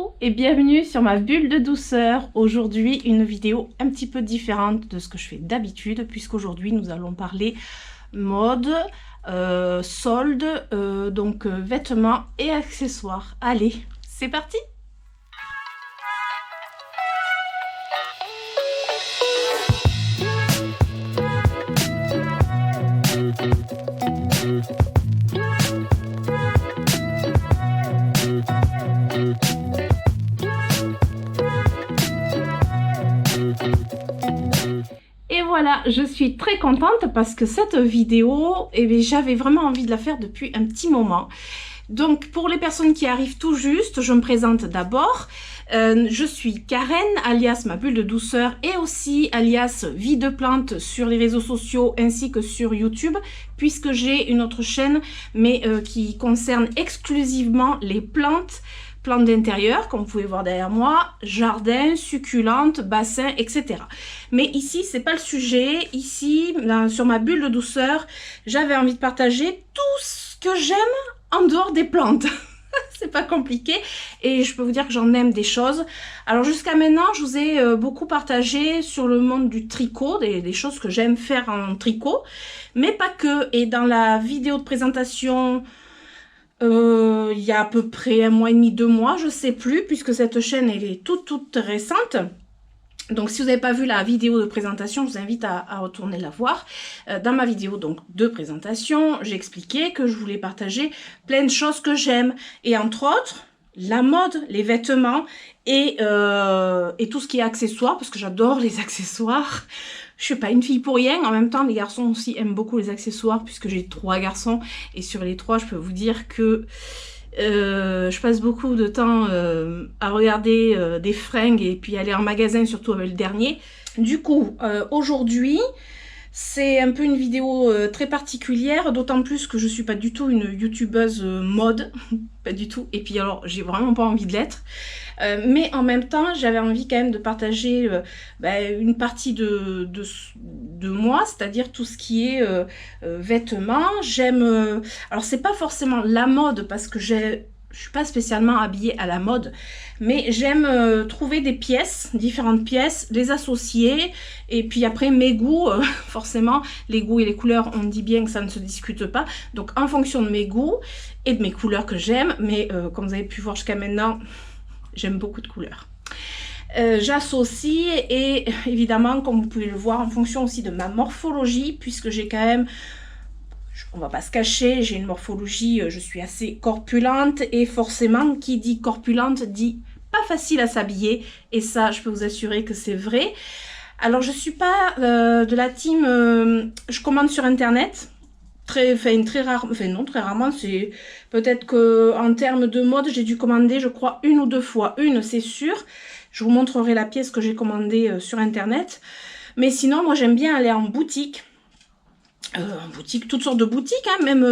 Coucou et bienvenue sur ma bulle de douceur. Aujourd'hui, une vidéo un petit peu différente de ce que je fais d'habitude, puisqu'aujourd'hui nous allons parler mode, soldes, vêtements et accessoires. Allez, c'est parti! Et voilà, je suis très contente parce que cette vidéo, j'avais vraiment envie de la faire depuis un petit moment. Donc pour les personnes qui arrivent tout juste, je me présente d'abord. Je suis Karen, alias ma bulle de douceur et aussi alias vie de plante sur les réseaux sociaux ainsi que sur YouTube, puisque j'ai une autre chaîne mais qui concerne exclusivement les plantes d'intérieur, comme vous pouvez voir derrière moi, jardin, succulentes, bassins, etc. Mais ici, c'est pas le sujet. Ici, là, sur ma bulle de douceur, j'avais envie de partager tout ce que j'aime en dehors des plantes. C'est pas compliqué et je peux vous dire que j'en aime des choses. Alors jusqu'à maintenant, je vous ai beaucoup partagé sur le monde du tricot, des choses que j'aime faire en tricot, mais pas que. Et dans la vidéo de présentation, il y a à peu près 1 mois et demi, 2 mois, je sais plus, puisque cette chaîne elle est toute récente. Donc si vous n'avez pas vu la vidéo de présentation, je vous invite à retourner la voir. Dans ma vidéo donc de présentation, j'ai expliqué que je voulais partager plein de choses que j'aime. Et entre autres, la mode, les vêtements et tout ce qui est accessoires, parce que j'adore les accessoires. Je suis pas une fille pour rien. En même temps, les garçons aussi aiment beaucoup les accessoires, puisque j'ai 3 garçons. Et sur les 3, je peux vous dire que je passe beaucoup de temps à regarder des fringues et puis aller en magasin, surtout avec le dernier. Du coup, aujourd'hui, c'est un peu une vidéo très particulière, d'autant plus que je suis pas du tout une youtubeuse mode, pas du tout. Et puis alors, j'ai vraiment pas envie de l'être. Mais en même temps, j'avais envie quand même de partager une partie de moi, c'est-à-dire tout ce qui est vêtements. J'aime... alors, c'est pas forcément la mode, parce que je suis pas spécialement habillée à la mode, mais j'aime trouver des pièces, différentes pièces, les associer, et puis après mes goûts, forcément, les goûts et les couleurs, on dit bien que ça ne se discute pas, donc en fonction de mes goûts et de mes couleurs que j'aime, mais comme vous avez pu voir jusqu'à maintenant, j'aime beaucoup de couleurs. J'associe et évidemment, comme vous pouvez le voir, en fonction aussi de ma morphologie, puisque j'ai quand même... on va pas se cacher, j'ai une morphologie, je suis assez corpulente et forcément, qui dit corpulente dit pas facile à s'habiller et ça, je peux vous assurer que c'est vrai. Alors, je suis pas de la team, je commande sur internet, très rarement, c'est peut-être que en termes de mode, j'ai dû commander, je crois, 1 ou 2 fois, une c'est sûr. Je vous montrerai la pièce que j'ai commandée sur internet, mais sinon, moi j'aime bien aller en boutique. Toutes sortes de boutiques, hein, même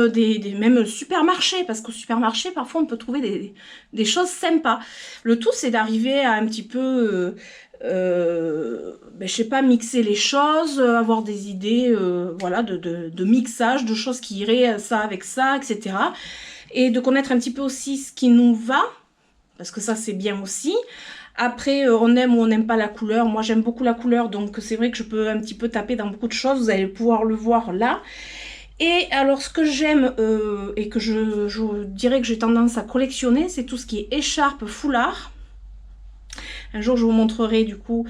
même supermarchés, parce qu'au supermarché, parfois, on peut trouver des choses sympas. Le tout, c'est d'arriver à un petit peu, je sais pas, mixer les choses, avoir des idées, voilà, de mixage, de choses qui iraient ça avec ça, etc. Et de connaître un petit peu aussi ce qui nous va, parce que ça, c'est bien aussi. Après, on aime ou on n'aime pas la couleur. Moi, j'aime beaucoup la couleur, donc c'est vrai que je peux un petit peu taper dans beaucoup de choses. Vous allez pouvoir le voir là. Et alors, ce que j'aime et que je dirais que j'ai tendance à collectionner, c'est tout ce qui est écharpe, foulard. Un jour, je vous montrerai du coup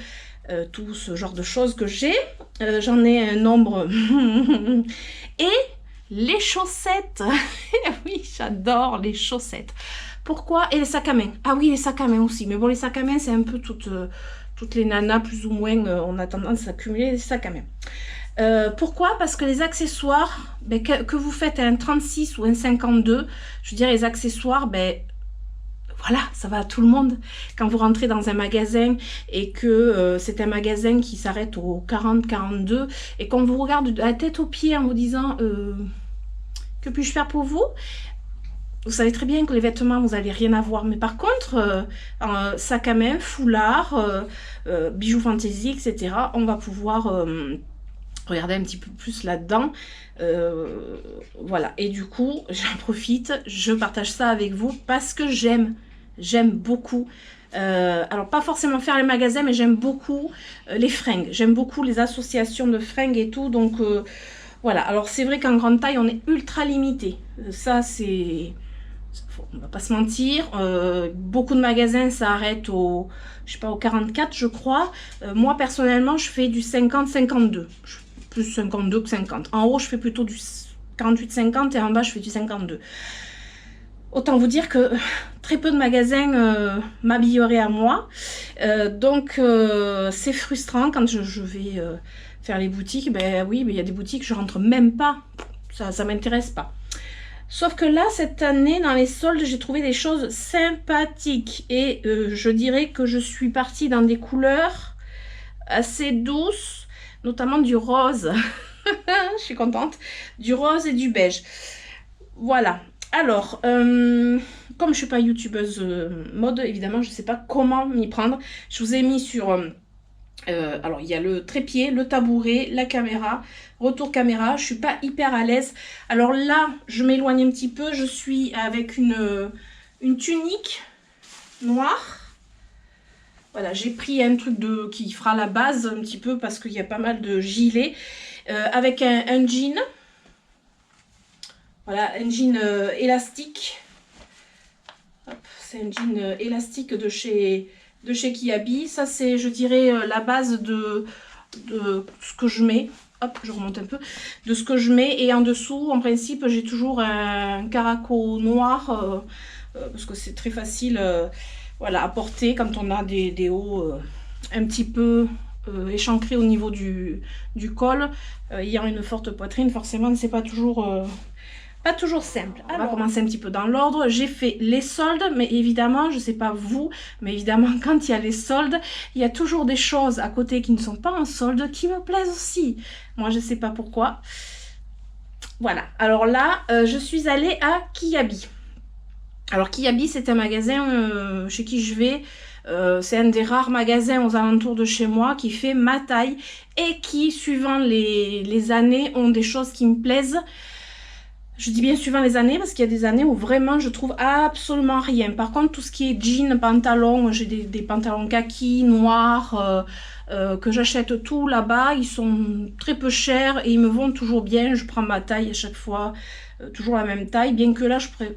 tout ce genre de choses que j'ai. J'en ai un nombre. Et les chaussettes. Oui, j'adore les chaussettes. Pourquoi? Et les sacs à main. Ah oui, les sacs à main aussi. Mais bon, les sacs à main, c'est un peu toutes les nanas, plus ou moins, on a tendance à accumuler les sacs à main. Pourquoi? Parce que les accessoires, que vous faites un 36 ou un 52, je veux dire, les accessoires, voilà, ça va à tout le monde. Quand vous rentrez dans un magasin et que c'est un magasin qui s'arrête au 40-42 et qu'on vous regarde de la tête aux pieds en vous disant que puis-je faire pour vous? Vous savez très bien que les vêtements, vous n'allez rien avoir. Mais par contre, sac à main, foulard, bijoux fantaisie, etc., on va pouvoir regarder un petit peu plus là-dedans. Voilà. Et du coup, j'en profite, je partage ça avec vous parce que j'aime J'aime beaucoup. Alors pas forcément faire les magasins, mais j'aime beaucoup les fringues. J'aime beaucoup les associations de fringues et tout. Donc voilà. Alors c'est vrai qu'en grande taille, on est ultra limité. Ça c'est... On va pas se mentir. Beaucoup de magasins s'arrêtent au... Je sais pas, au 44 je crois. Moi personnellement, je fais du 50-52. Plus 52 que 50. En haut, je fais plutôt du 48-50 et en bas, je fais du 52. Autant vous dire que très peu de magasins m'habilleraient à moi. Donc, c'est frustrant quand je vais faire les boutiques. Ben oui, mais il y a des boutiques, je rentre même pas. Ça m'intéresse pas. Sauf que là, cette année, dans les soldes, j'ai trouvé des choses sympathiques. Et je dirais que je suis partie dans des couleurs assez douces, notamment du rose. Je suis contente. Du rose et du beige. Voilà. Alors, comme je ne suis pas youtubeuse mode, évidemment, je ne sais pas comment m'y prendre. Je vous ai mis sur... alors, il y a le trépied, le tabouret, la caméra, retour caméra. Je ne suis pas hyper à l'aise. Alors là, je m'éloigne un petit peu. Je suis avec une tunique noire. Voilà, j'ai pris un truc qui fera la base un petit peu parce qu'il y a pas mal de gilets. Avec un jean. Voilà, un jean élastique. C'est un jean élastique de chez Kiabi. Ça, c'est, je dirais, la base de ce que je mets. Hop, je remonte un peu. De ce que je mets. Et en dessous, en principe, j'ai toujours un caraco noir. Parce que c'est très facile voilà, à porter quand on a des hauts un petit peu... échancré au niveau du col, ayant une forte poitrine, forcément c'est pas toujours simple. Alors, on va commencer un petit peu dans l'ordre. J'ai fait les soldes, mais évidemment, je sais pas vous, mais évidemment quand il y a les soldes, il y a toujours des choses à côté qui ne sont pas en solde qui me plaisent aussi. Moi je sais pas pourquoi. Voilà, alors là je suis allée à Kiabi. Alors Kiabi, c'est un magasin chez qui je vais. C'est un des rares magasins aux alentours de chez moi qui fait ma taille et qui, suivant les années, ont des choses qui me plaisent. Je dis bien suivant les années parce qu'il y a des années où vraiment je trouve absolument rien. Par contre, tout ce qui est jean, pantalon, j'ai des pantalons kaki, noirs, que j'achète tout là-bas. Ils sont très peu chers et ils me vont toujours bien. Je prends ma taille à chaque fois, toujours la même taille, bien que là je pourrais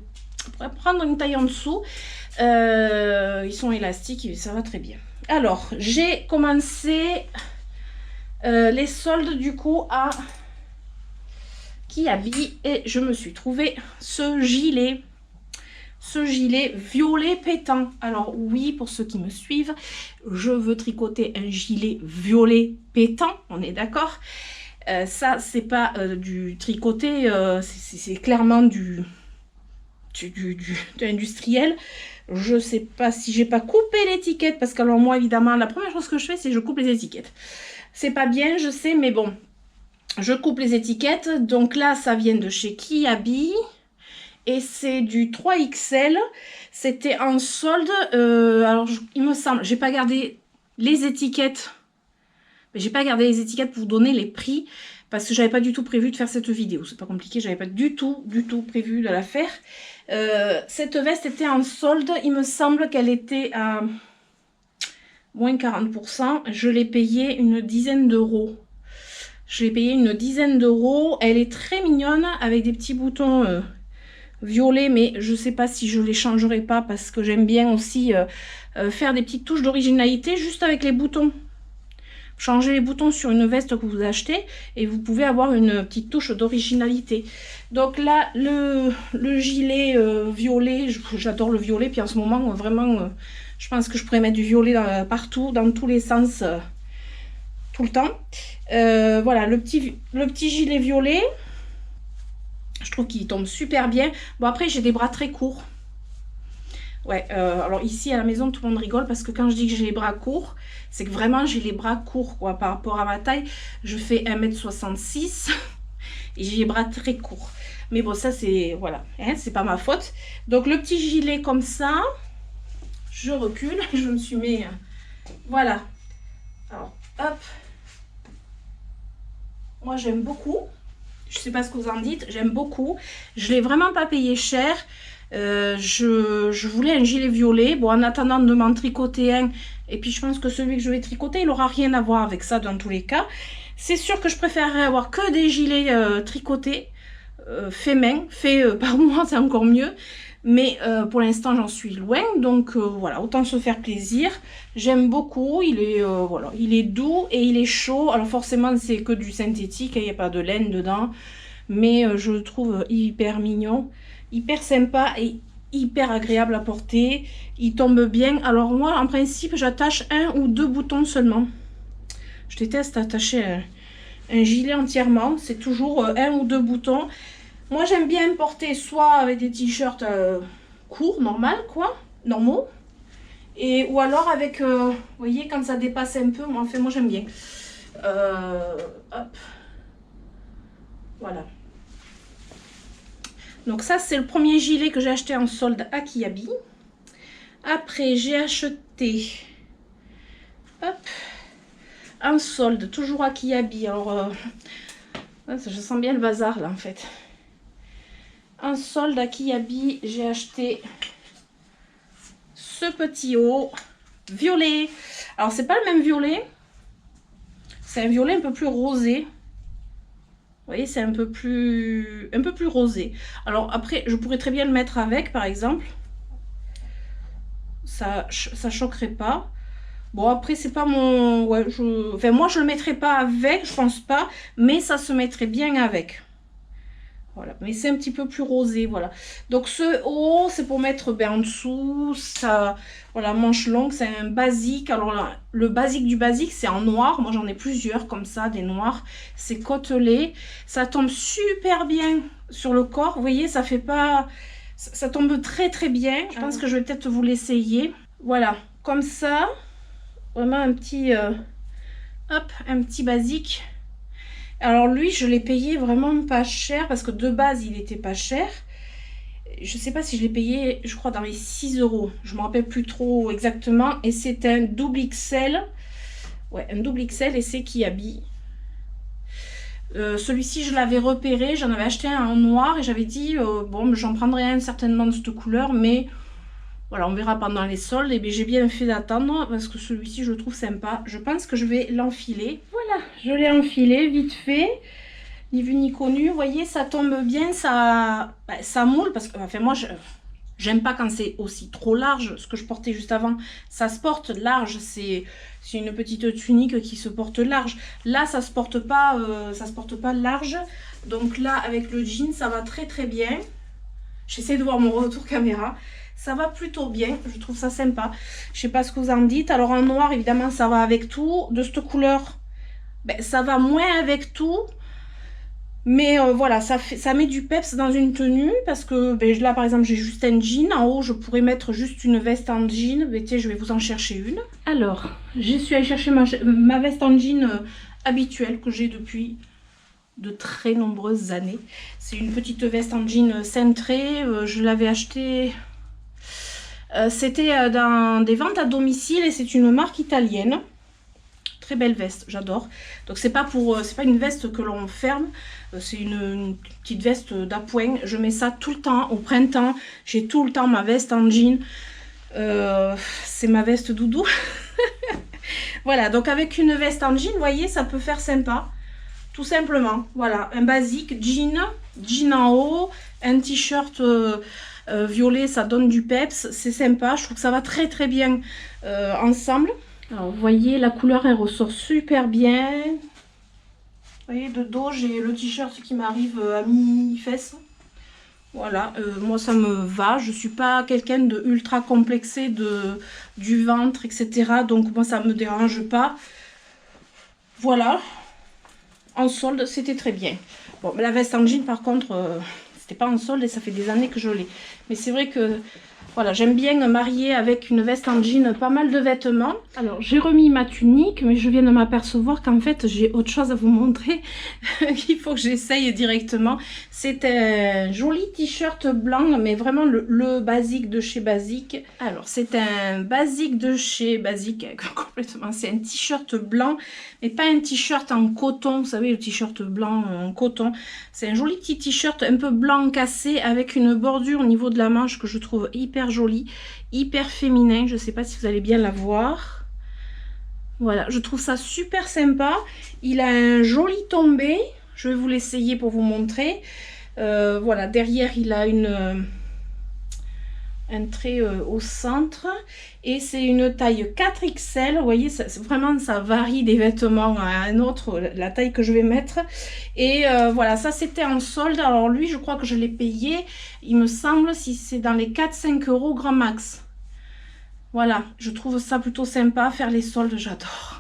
prendre une taille en dessous. Ils sont élastiques et ça va très bien. Alors, j'ai commencé les soldes du coup à Kiabi et je me suis trouvé ce gilet violet pétant. Alors oui, pour ceux qui me suivent, je veux tricoter un gilet violet pétant, on est d'accord. Ça, c'est pas du tricoté, c'est clairement du industriel. Je sais pas si j'ai pas coupé l'étiquette parce que alors moi évidemment la première chose que je fais c'est je coupe les étiquettes. C'est pas bien, je sais, mais bon, je coupe les étiquettes. Donc là ça vient de chez Kiabi et c'est du 3XL. C'était en solde. Alors il me semble, j'ai pas gardé les étiquettes, mais j'ai pas gardé les étiquettes pour vous donner les prix parce que j'avais pas du tout prévu de faire cette vidéo. C'est pas compliqué, j'avais pas du tout prévu de la faire. Cette veste était en solde, il me semble qu'elle était à moins 40%. Je l'ai payée une dizaine d'euros. Je l'ai payée une dizaine d'euros. Elle est très mignonne avec des petits boutons violets, mais je sais pas si je les changerai pas parce que j'aime bien aussi faire des petites touches d'originalité juste avec les boutons. Changez les boutons sur une veste que vous achetez et vous pouvez avoir une petite touche d'originalité. Donc là, le gilet violet, j'adore le violet. Puis en ce moment, vraiment, je pense que je pourrais mettre du violet partout, dans tous les sens, tout le temps. Voilà, le petit gilet violet, je trouve qu'il tombe super bien. Bon, après, j'ai des bras très courts. Ouais, alors ici à la maison tout le monde rigole parce que quand je dis que j'ai les bras courts, c'est que vraiment j'ai les bras courts quoi, par rapport à ma taille. Je fais 1m66 et j'ai les bras très courts. Mais bon, ça c'est, voilà, hein, c'est pas ma faute. Donc le petit gilet comme ça, je recule, je me suis mis, voilà. Alors hop, moi j'aime beaucoup. Je sais pas ce que vous en dites, j'aime beaucoup. Je l'ai vraiment pas payé cher. Je voulais un gilet violet. Bon, en attendant de m'en tricoter un, et puis je pense que celui que je vais tricoter, il n'aura rien à voir avec ça dans tous les cas. C'est sûr que je préférerais avoir que des gilets tricotés, fait main, fait par moi, c'est encore mieux. Mais pour l'instant, j'en suis loin, donc voilà, autant se faire plaisir. J'aime beaucoup, voilà, il est doux et il est chaud. Alors forcément, c'est que du synthétique, il n'y a pas de laine dedans. Mais je le trouve hyper mignon, hyper sympa et hyper agréable à porter. Il tombe bien. Alors moi, en principe, j'attache 1 ou 2 boutons seulement. Je déteste attacher un gilet entièrement. C'est toujours 1 ou 2 boutons. Moi, j'aime bien porter soit avec des t-shirts courts, normaux. Ou alors avec, vous voyez, quand ça dépasse un peu, moi j'aime bien. Hop. Voilà. Donc ça, c'est le premier gilet que j'ai acheté en solde à Kiabi. Après, j'ai acheté, hop, en solde, toujours à Kiabi. Alors, je sens bien le bazar là en fait. En solde à Kiabi, j'ai acheté ce petit haut violet. Alors, c'est pas le même violet. C'est un violet un peu plus rosé. Vous voyez, c'est un peu plus rosé. Alors après, je pourrais très bien le mettre avec, par exemple. Ça choquerait pas. Bon, après, c'est pas mon... Ouais, enfin, moi, je le mettrais pas avec, je pense pas. Mais ça se mettrait bien avec. Voilà, mais c'est un petit peu plus rosé, voilà. Donc ce haut, c'est pour mettre en dessous, ça, voilà, manche longue, c'est un basique. Alors là, le basique du basique, c'est en noir. Moi, j'en ai plusieurs comme ça, des noirs. C'est côtelé. Ça tombe super bien sur le corps. Vous voyez, ça fait pas... Ça tombe très très bien. Je pense que je vais peut-être vous l'essayer. Voilà, comme ça. Vraiment un petit... hop, un petit basique. Alors lui, je l'ai payé vraiment pas cher parce que de base, il était pas cher. Je sais pas si je l'ai payé, je crois, dans les 6 €. Je me rappelle plus trop exactement. Et c'est un double XL. Ouais, un double XL et c'est Kiabi. Celui-ci, je l'avais repéré. J'en avais acheté un en noir et j'avais dit, bon, j'en prendrai un certainement de cette couleur. Mais voilà, on verra pendant les soldes. Et bien, j'ai bien fait d'attendre parce que celui-ci, je le trouve sympa. Je pense que je vais l'enfiler. Voilà, je l'ai enfilé vite fait. Ni vu ni connu. Vous voyez, ça tombe bien, ça moule. Parce que, enfin, moi, j'aime pas quand c'est aussi trop large. Ce que je portais juste avant, ça se porte large. C'est une petite tunique qui se porte large. Là, ça se porte pas large. Donc là, avec le jean, ça va très très bien. J'essaie de voir mon retour caméra. Ça va plutôt bien, je trouve ça sympa. Je sais pas ce que vous en dites. Alors en noir, évidemment, ça va avec tout. De cette couleur, ben, ça va moins avec tout. Mais voilà, ça met du peps dans une tenue. Parce que ben, là, par exemple, j'ai juste un jean. En haut, je pourrais mettre juste une veste en jean. Ben, tiens, je vais vous en chercher une. Alors, je suis allée chercher ma veste en jean habituelle que j'ai depuis de très nombreuses années. C'est une petite veste en jean cintrée. Je l'avais achetée... c'était dans des ventes à domicile et c'est une marque italienne. Très belle veste, j'adore. Donc c'est pas une veste que l'on ferme, c'est une petite veste d'appoint. Je mets ça tout le temps au printemps. J'ai tout le temps ma veste en jean. C'est ma veste doudou. Voilà, donc avec une veste en jean, vous voyez, ça peut faire sympa. Tout simplement, voilà, un basique jean en haut, un t-shirt violet, ça donne du peps, c'est sympa, je trouve que ça va très très bien ensemble. Alors vous voyez, la couleur elle ressort super bien. Vous voyez, de dos j'ai le t-shirt qui m'arrive à mi-fesse. Voilà, moi ça me va, je suis pas quelqu'un de ultra complexé du ventre, etc. Donc moi ça me dérange pas. Voilà, en solde c'était très bien. Bon, mais la veste en jean par contre... c'était pas en solde et ça fait des années que je l'ai. Mais c'est vrai que Voilà, j'aime bien marier avec une veste en jean pas mal de vêtements. Alors, j'ai remis ma tunique, mais je viens de m'apercevoir qu'en fait, j'ai autre chose à vous montrer. Il faut que j'essaye directement. C'est un joli t-shirt blanc, mais vraiment le basique de chez Basique. Alors, c'est un basique de chez Basique, complètement. C'est un t-shirt blanc, mais pas un t-shirt en coton. Vous savez, le t-shirt blanc en coton. C'est un joli petit t-shirt un peu blanc cassé avec une bordure au niveau de la manche que je trouve hyper joli, hyper féminin. Je sais pas si vous allez bien la voir. Voilà, je trouve ça super sympa. Il a un joli tombé. Je vais vous l'essayer pour vous montrer. Voilà, derrière il a un trait au centre et c'est une taille 4XL. Vous voyez, vraiment ça varie des vêtements à un autre, la taille que je vais mettre. Et voilà, ça c'était en solde. Alors lui, je crois que je l'ai payé, il me semble, si c'est dans les 4-5 euros grand max. Voilà, je trouve ça plutôt sympa, faire les soldes, j'adore.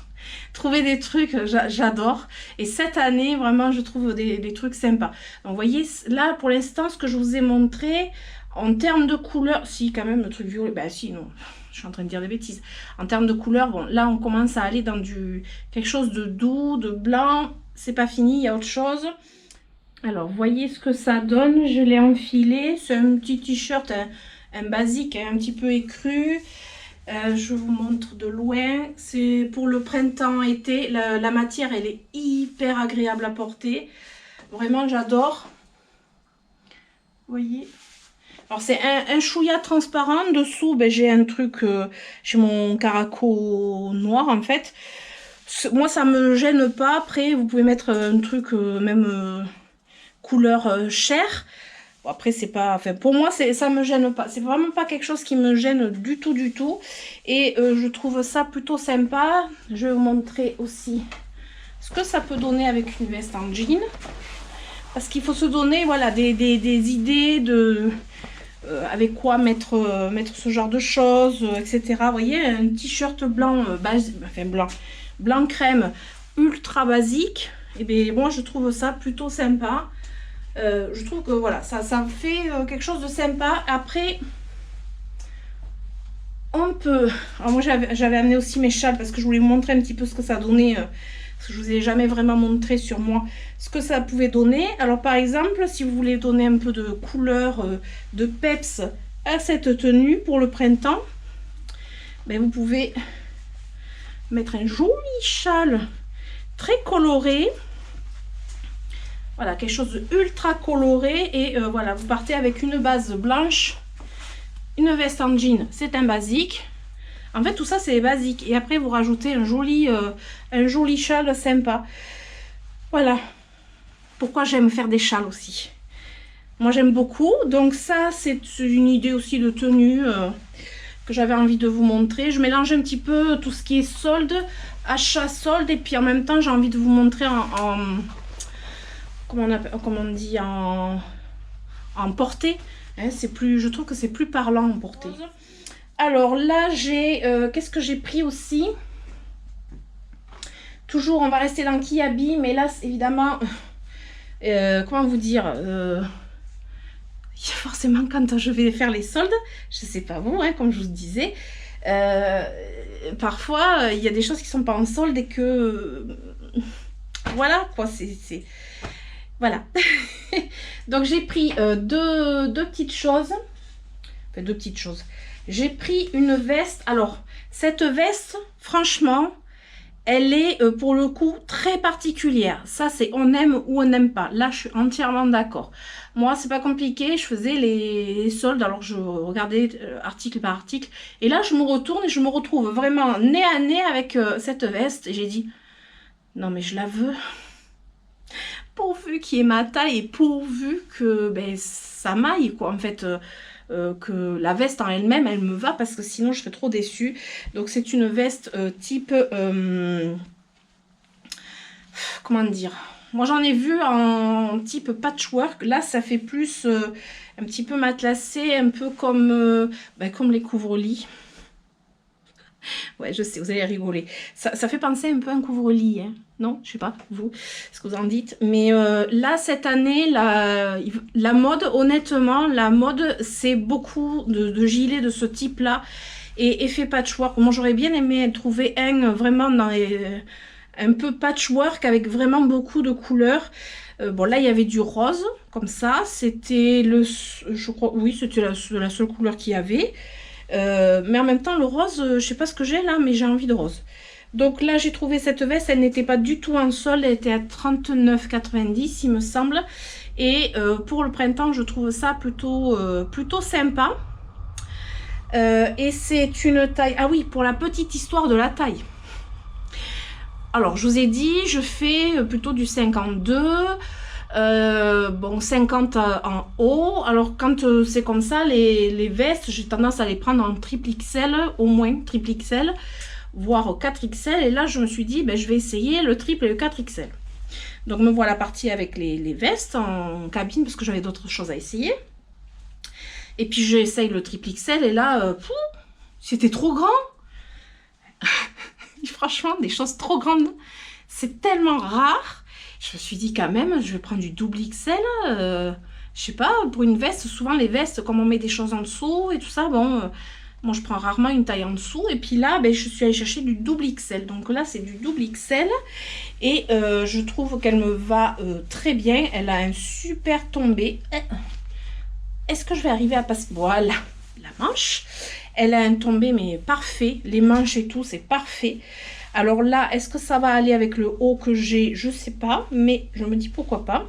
Trouver des trucs, j'adore. Et cette année, vraiment, je trouve des trucs sympas. Donc, vous voyez, là, pour l'instant, ce que je vous ai montré, en termes de couleur, si, quand même, le truc violet, ben si, non, je suis en train de dire des bêtises. En termes de couleur, bon, là, on commence à aller dans quelque chose de doux, de blanc. C'est pas fini, il y a autre chose. Alors, voyez ce que ça donne. Je l'ai enfilé. C'est un petit t-shirt, un basique, un petit peu écru. Je vous montre de loin. C'est pour le printemps-été. La matière, elle est hyper agréable à porter. Vraiment, j'adore. Vous voyez. Alors, c'est un chouïa transparent. Dessous, ben, j'ai un truc, j'ai mon caraco noir, en fait. Moi, ça me gêne pas. Après, vous pouvez mettre un truc, même couleur chair. Bon, après, c'est pas... Enfin, pour moi, ça me gêne pas. C'est vraiment pas quelque chose qui me gêne du tout, du tout. Et je trouve ça plutôt sympa. Je vais vous montrer aussi ce que ça peut donner avec une veste en jean. Parce qu'il faut se donner, voilà, des idées de... avec quoi mettre ce genre de choses, etc. Vous voyez, un t-shirt blanc, enfin blanc crème, ultra basique. Et bien, moi, je trouve ça plutôt sympa. Je trouve que voilà, ça fait quelque chose de sympa. Après, on peut... Alors moi, j'avais amené aussi mes châles parce que je voulais vous montrer un petit peu ce que ça donnait. Parce que je vous ai jamais vraiment montré sur moi ce que ça pouvait donner. Alors par exemple, si vous voulez donner un peu de couleur, de peps à cette tenue pour le printemps, ben vous pouvez mettre un joli châle très coloré. Voilà, quelque chose de ultra coloré. Et voilà, vous partez avec une base blanche, une veste en jean, c'est un basique. En fait, tout ça, c'est basique. Et après, vous rajoutez un joli châle sympa. Voilà. Pourquoi j'aime faire des châles aussi. Moi, j'aime beaucoup. Donc ça, c'est une idée aussi de tenue que j'avais envie de vous montrer. Je mélange un petit peu tout ce qui est solde, achat solde. Et puis en même temps, j'ai envie de vous montrer comment on dit, en portée. Hein, je trouve que c'est plus parlant en portée. Alors là, j'ai... qu'est-ce que j'ai pris aussi? Toujours, on va rester dans Kiabi, mais là, évidemment... comment vous dire forcément, quand je vais faire les soldes, je sais pas vous, hein, comme je vous disais, parfois, il y a des choses qui sont pas en solde et que... voilà, quoi, c'est... Voilà. Donc, j'ai pris deux petites choses. Enfin, deux petites choses. J'ai pris une veste. Alors, cette veste, franchement, elle est pour le coup très particulière. Ça, c'est on aime ou on n'aime pas. Là, je suis entièrement d'accord. Moi, c'est pas compliqué. Je faisais les soldes. Alors, je regardais article par article. Et là, je me retourne et je me retrouve vraiment nez à nez avec cette veste. Et j'ai dit, non, mais je la veux. Pourvu qu'il y ait ma taille et pourvu que ben, ça m'aille, quoi, en fait. Que la veste en elle-même, elle me va parce que sinon je serais trop déçue. Donc c'est une veste type... comment dire? Moi j'en ai vu en type patchwork. Là ça fait plus un petit peu matelassé, un peu comme les couvre-lits. Ouais, je sais, vous allez rigoler. Ça fait penser un peu à un couvre-lit, hein. Non, je sais pas, vous, ce que vous en dites. Mais là, cette année, la mode, honnêtement, la mode, c'est beaucoup de gilets de ce type-là. Et effet patchwork. Moi, j'aurais bien aimé trouver un vraiment dans un peu patchwork avec vraiment beaucoup de couleurs. Bon, là, il y avait du rose, comme ça. C'était je crois, oui, c'était la seule couleur qu'il y avait. Mais en même temps, le rose, je sais pas ce que j'ai là, mais j'ai envie de rose. Donc là, j'ai trouvé cette veste, elle n'était pas du tout en solde, elle était à 39,90 il me semble. Et pour le printemps, je trouve ça plutôt sympa. Et c'est une taille... Ah oui, pour la petite histoire de la taille. Alors, je vous ai dit, je fais plutôt du 52. Bon, 50 en haut. Alors, quand c'est comme ça, les vestes, j'ai tendance à les prendre en triple XL, au moins triple XL, voire 4 XL. Et là, je me suis dit, ben, je vais essayer le triple et le 4 XL. Donc, me voilà partie avec les vestes en cabine, parce que j'avais d'autres choses à essayer. Et puis, j'essaye le triple XL, et là, c'était trop grand. Franchement, des choses trop grandes. C'est tellement rare. Je me suis dit quand même, je vais prendre du double XL. Je sais pas, pour une veste, souvent les vestes, comme on met des choses en dessous et tout ça, bon, moi je prends rarement une taille en dessous. Et puis là, ben, je suis allée chercher du double XL. Donc là, c'est du double XL. Et je trouve qu'elle me va très bien. Elle a un super tombé. Est-ce que je vais arriver à passer? Voilà, la manche. Elle a un tombé, mais parfait. Les manches et tout, c'est parfait. Alors là, est-ce que ça va aller avec le haut que j'ai? Je sais pas, mais je me dis pourquoi pas.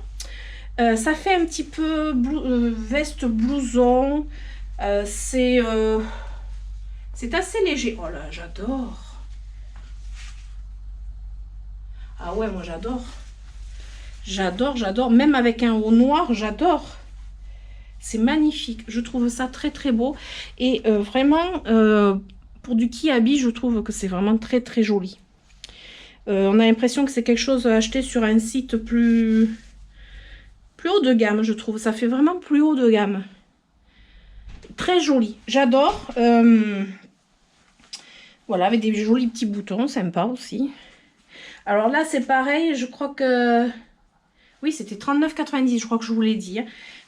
Ça fait un petit peu veste blouson. C'est assez léger. Oh là, j'adore. Ah ouais, moi j'adore. J'adore, j'adore. Même avec un haut noir, j'adore. C'est magnifique. Je trouve ça très très beau. Et vraiment, pour du kiabi, je trouve que c'est vraiment très très joli. On a l'impression que c'est quelque chose à acheter sur un site plus haut de gamme, je trouve. Ça fait vraiment plus haut de gamme. Très joli. J'adore. Voilà, avec des jolis petits boutons, sympa aussi. Alors là, c'est pareil. Je crois que... Oui, c'était 39,90, je crois que je vous l'ai dit.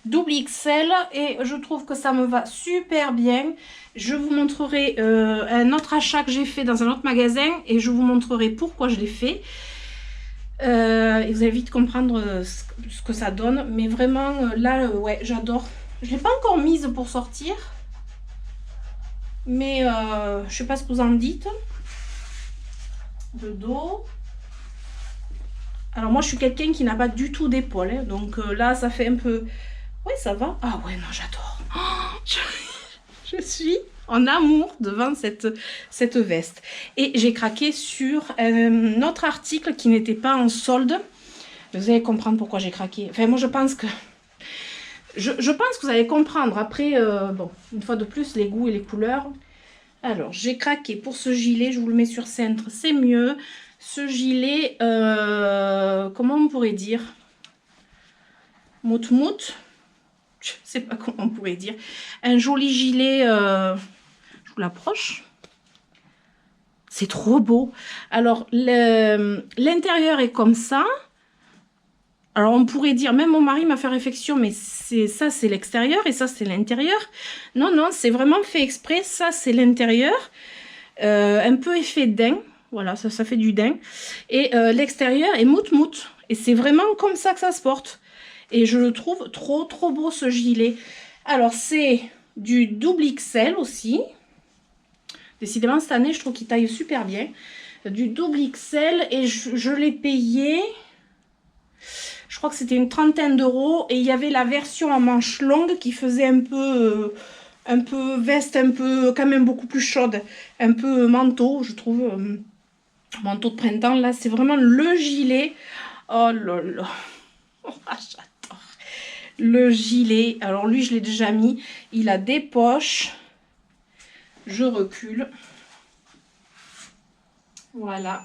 Double XL, et je trouve que ça me va super bien. Je vous montrerai un autre achat que j'ai fait dans un autre magasin, et je vous montrerai pourquoi je l'ai fait. Et vous allez vite comprendre ce que ça donne. Mais vraiment, là, ouais, j'adore. Je ne l'ai pas encore mise pour sortir. Mais je sais pas ce que vous en dites. Le dos. Alors moi, je suis quelqu'un qui n'a pas du tout d'épaule. Hein, donc là, ça fait un peu... Oui, ça va. Ah ouais, non, j'adore. Oh, je suis en amour devant cette veste. Et j'ai craqué sur un autre article qui n'était pas en solde. Vous allez comprendre pourquoi j'ai craqué. Enfin, moi, je pense que... Je pense que vous allez comprendre. Après, bon, une fois de plus, les goûts et les couleurs. Alors, j'ai craqué pour ce gilet. Je vous le mets sur cintre, c'est mieux. Ce gilet, comment on pourrait dire? Mout-mout. Je ne sais pas comment on pourrait dire. Un joli gilet, je vous l'approche. C'est trop beau. Alors, l'intérieur est comme ça. Alors, on pourrait dire, même mon mari m'a fait réflexion, mais ça, c'est l'extérieur et ça, c'est l'intérieur. Non, non, c'est vraiment fait exprès. Ça, c'est l'intérieur. Un peu effet daim. Voilà, ça fait du daim. Et l'extérieur est mout-mout. Et c'est vraiment comme ça que ça se porte. Et je le trouve trop, trop beau, ce gilet. Alors, c'est du double XL aussi. Décidément, cette année, je trouve qu'il taille super bien. Du double XL. Et je l'ai payé... Je crois que c'était une trentaine d'euros. Et il y avait la version en manche longue qui faisait un peu veste, un peu quand même beaucoup plus chaude. Un peu manteau, je trouve. Manteau de printemps. Là, c'est vraiment le gilet. Oh là là. Oh, j'adore. Le gilet. Alors lui, je l'ai déjà mis. Il a des poches. Je recule. Voilà.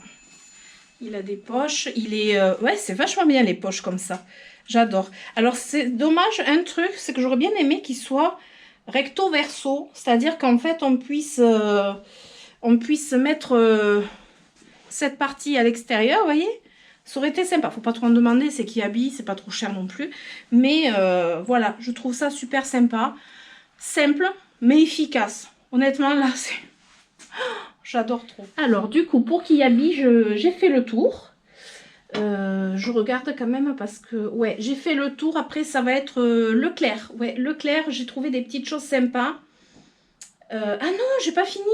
Il a des poches. Il est... ouais, c'est vachement bien les poches comme ça. J'adore. Alors, c'est dommage, un truc, c'est que j'aurais bien aimé qu'il soit recto verso. C'est-à-dire qu'en fait, on puisse on puisse mettre cette partie à l'extérieur, vous voyez. Ça aurait été sympa, faut pas trop en demander, c'est qui habille, c'est pas trop cher non plus. Mais voilà, je trouve ça super sympa. Simple, mais efficace. Honnêtement, là, c'est... J'adore trop. Alors, du coup, pour qui habille, j'ai fait le tour. Je regarde quand même parce que... Ouais, j'ai fait le tour. Après, ça va être Leclerc. Ouais, Leclerc, j'ai trouvé des petites choses sympas. Ah non, j'ai pas fini.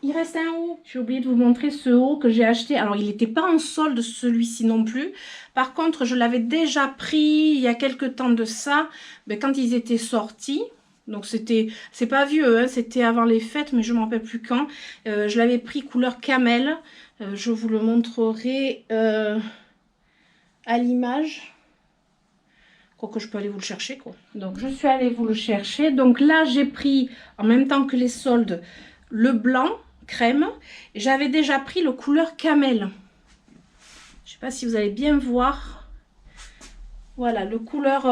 Il reste un haut. J'ai oublié de vous montrer ce haut que j'ai acheté. Alors, il n'était pas en solde, celui-ci non plus. Par contre, je l'avais déjà pris il y a quelques temps de ça. Ben, quand ils étaient sortis. Donc, c'est pas vieux, hein, c'était avant les fêtes, mais je ne me rappelle plus quand. Je l'avais pris couleur camel. Je vous le montrerai à l'image. Que je peux aller vous le chercher, quoi. Donc, je suis allée vous le chercher. Donc, là, j'ai pris, en même temps que les soldes, le blanc crème. J'avais déjà pris le couleur camel. Je sais pas si vous allez bien voir. Voilà, le couleur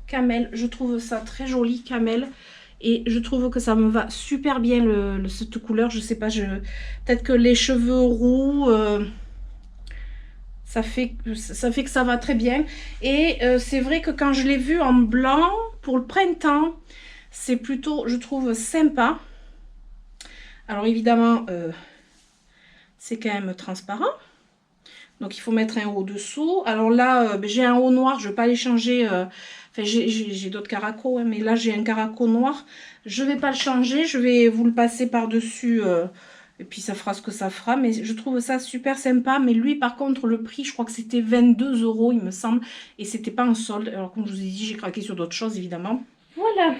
camel. Je trouve ça très joli, camel. Et je trouve que ça me va super bien, cette couleur. Je sais pas, peut-être que les cheveux roux... ça fait que ça va très bien. Et c'est vrai que quand je l'ai vu en blanc, pour le printemps, c'est plutôt, je trouve, sympa. Alors évidemment, c'est quand même transparent. Donc il faut mettre un haut dessous. Alors là, j'ai un haut noir, je ne vais pas les changer. Enfin, j'ai d'autres caracos, hein, mais là j'ai un caraco noir. Je ne vais pas le changer, je vais vous le passer par-dessus. Et puis ça fera ce que ça fera. Mais je trouve ça super sympa. Mais lui, par contre, le prix, je crois que c'était 22 €, il me semble. Et c'était pas en solde. Alors comme je vous ai dit, j'ai craqué sur d'autres choses, évidemment. Voilà.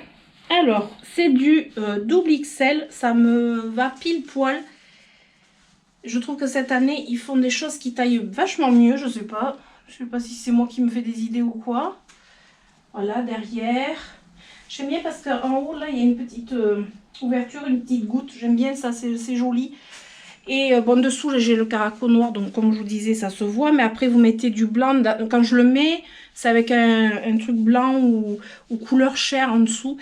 Alors, c'est du double XL. Ça me va pile poil. Je trouve que cette année, ils font des choses qui taillent vachement mieux. Je sais pas. Je sais pas si c'est moi qui me fais des idées ou quoi. Voilà, derrière. J'aime bien parce qu'en haut, là, il y a une petite ouverture, une petite goutte. J'aime bien ça, c'est joli. Et bon, dessous, j'ai le caraco noir. Donc, comme je vous disais, ça se voit. Mais après, vous mettez du blanc. Quand je le mets, c'est avec un truc blanc ou couleur chair en dessous.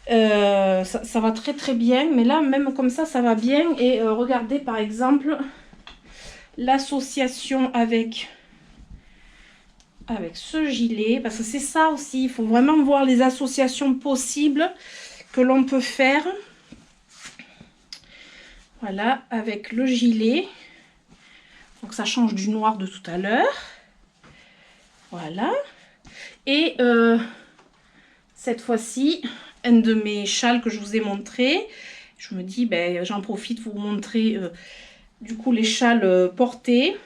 Ça va très très bien. Mais là, même comme ça va bien. Et regardez, par exemple, l'association avec ce gilet, parce que c'est ça aussi, il faut vraiment voir les associations possibles que l'on peut faire. Voilà, avec le gilet, donc ça change du noir de tout à l'heure. Voilà, et cette fois-ci, un de mes châles que je vous ai montré, je me dis, ben j'en profite pour vous montrer du coup les châles portés.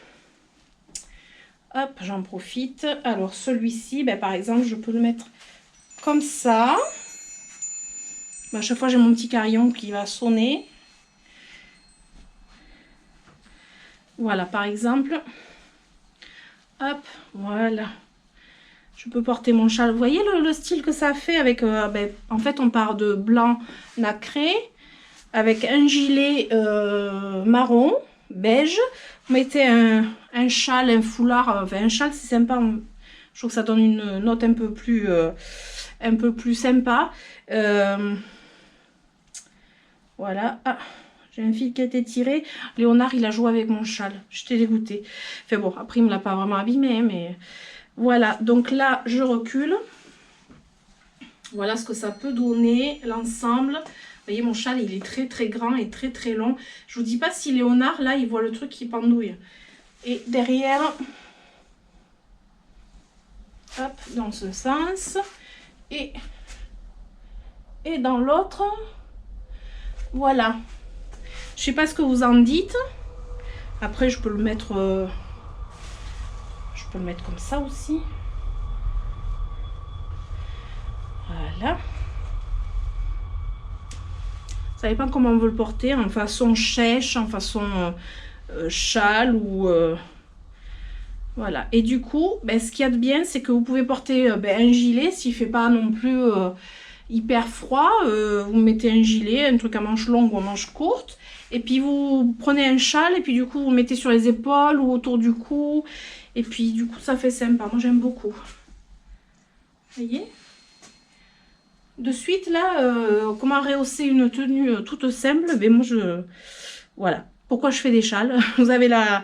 Hop, j'en profite. Alors, celui-ci, ben, par exemple, je peux le mettre comme ça. Ben, à chaque fois, j'ai mon petit carillon qui va sonner. Voilà, par exemple. Hop, voilà. Je peux porter mon châle. Vous voyez le style que ça fait avec... ben, en fait, on part de blanc nacré avec un gilet marron, beige. Vous mettez un châle, un foulard, enfin un châle c'est sympa, je trouve que ça donne une note un peu plus sympa. Voilà, ah, j'ai un fil qui a été tiré, Léonard il a joué avec mon châle, j'étais dégoûtée. Enfin bon, après il me l'a pas vraiment abîmé, mais voilà, donc là je recule. Voilà ce que ça peut donner, l'ensemble. Vous voyez, mon châle, il est très très grand et très très long. Je vous dis pas si Léonard, là, il voit le truc qui pendouille. Et derrière, hop, dans ce sens. Et dans l'autre. Voilà. Je sais pas ce que vous en dites. Après, je peux le mettre... je peux le mettre comme ça aussi. Voilà. Ça dépend comment on veut le porter, en façon chèche, en façon châle ou... voilà. Et du coup, ben, ce qu'il y a de bien, c'est que vous pouvez porter ben, un gilet s'il ne fait pas non plus hyper froid. Vous mettez un gilet, un truc à manches longues ou à manches courtes. Et puis vous prenez un châle et puis du coup vous mettez sur les épaules ou autour du cou. Et puis du coup ça fait sympa. Moi j'aime beaucoup. Vous voyez? de suite là, comment rehausser une tenue toute simple. Mais moi voilà. Pourquoi je fais des châles? Vous avez la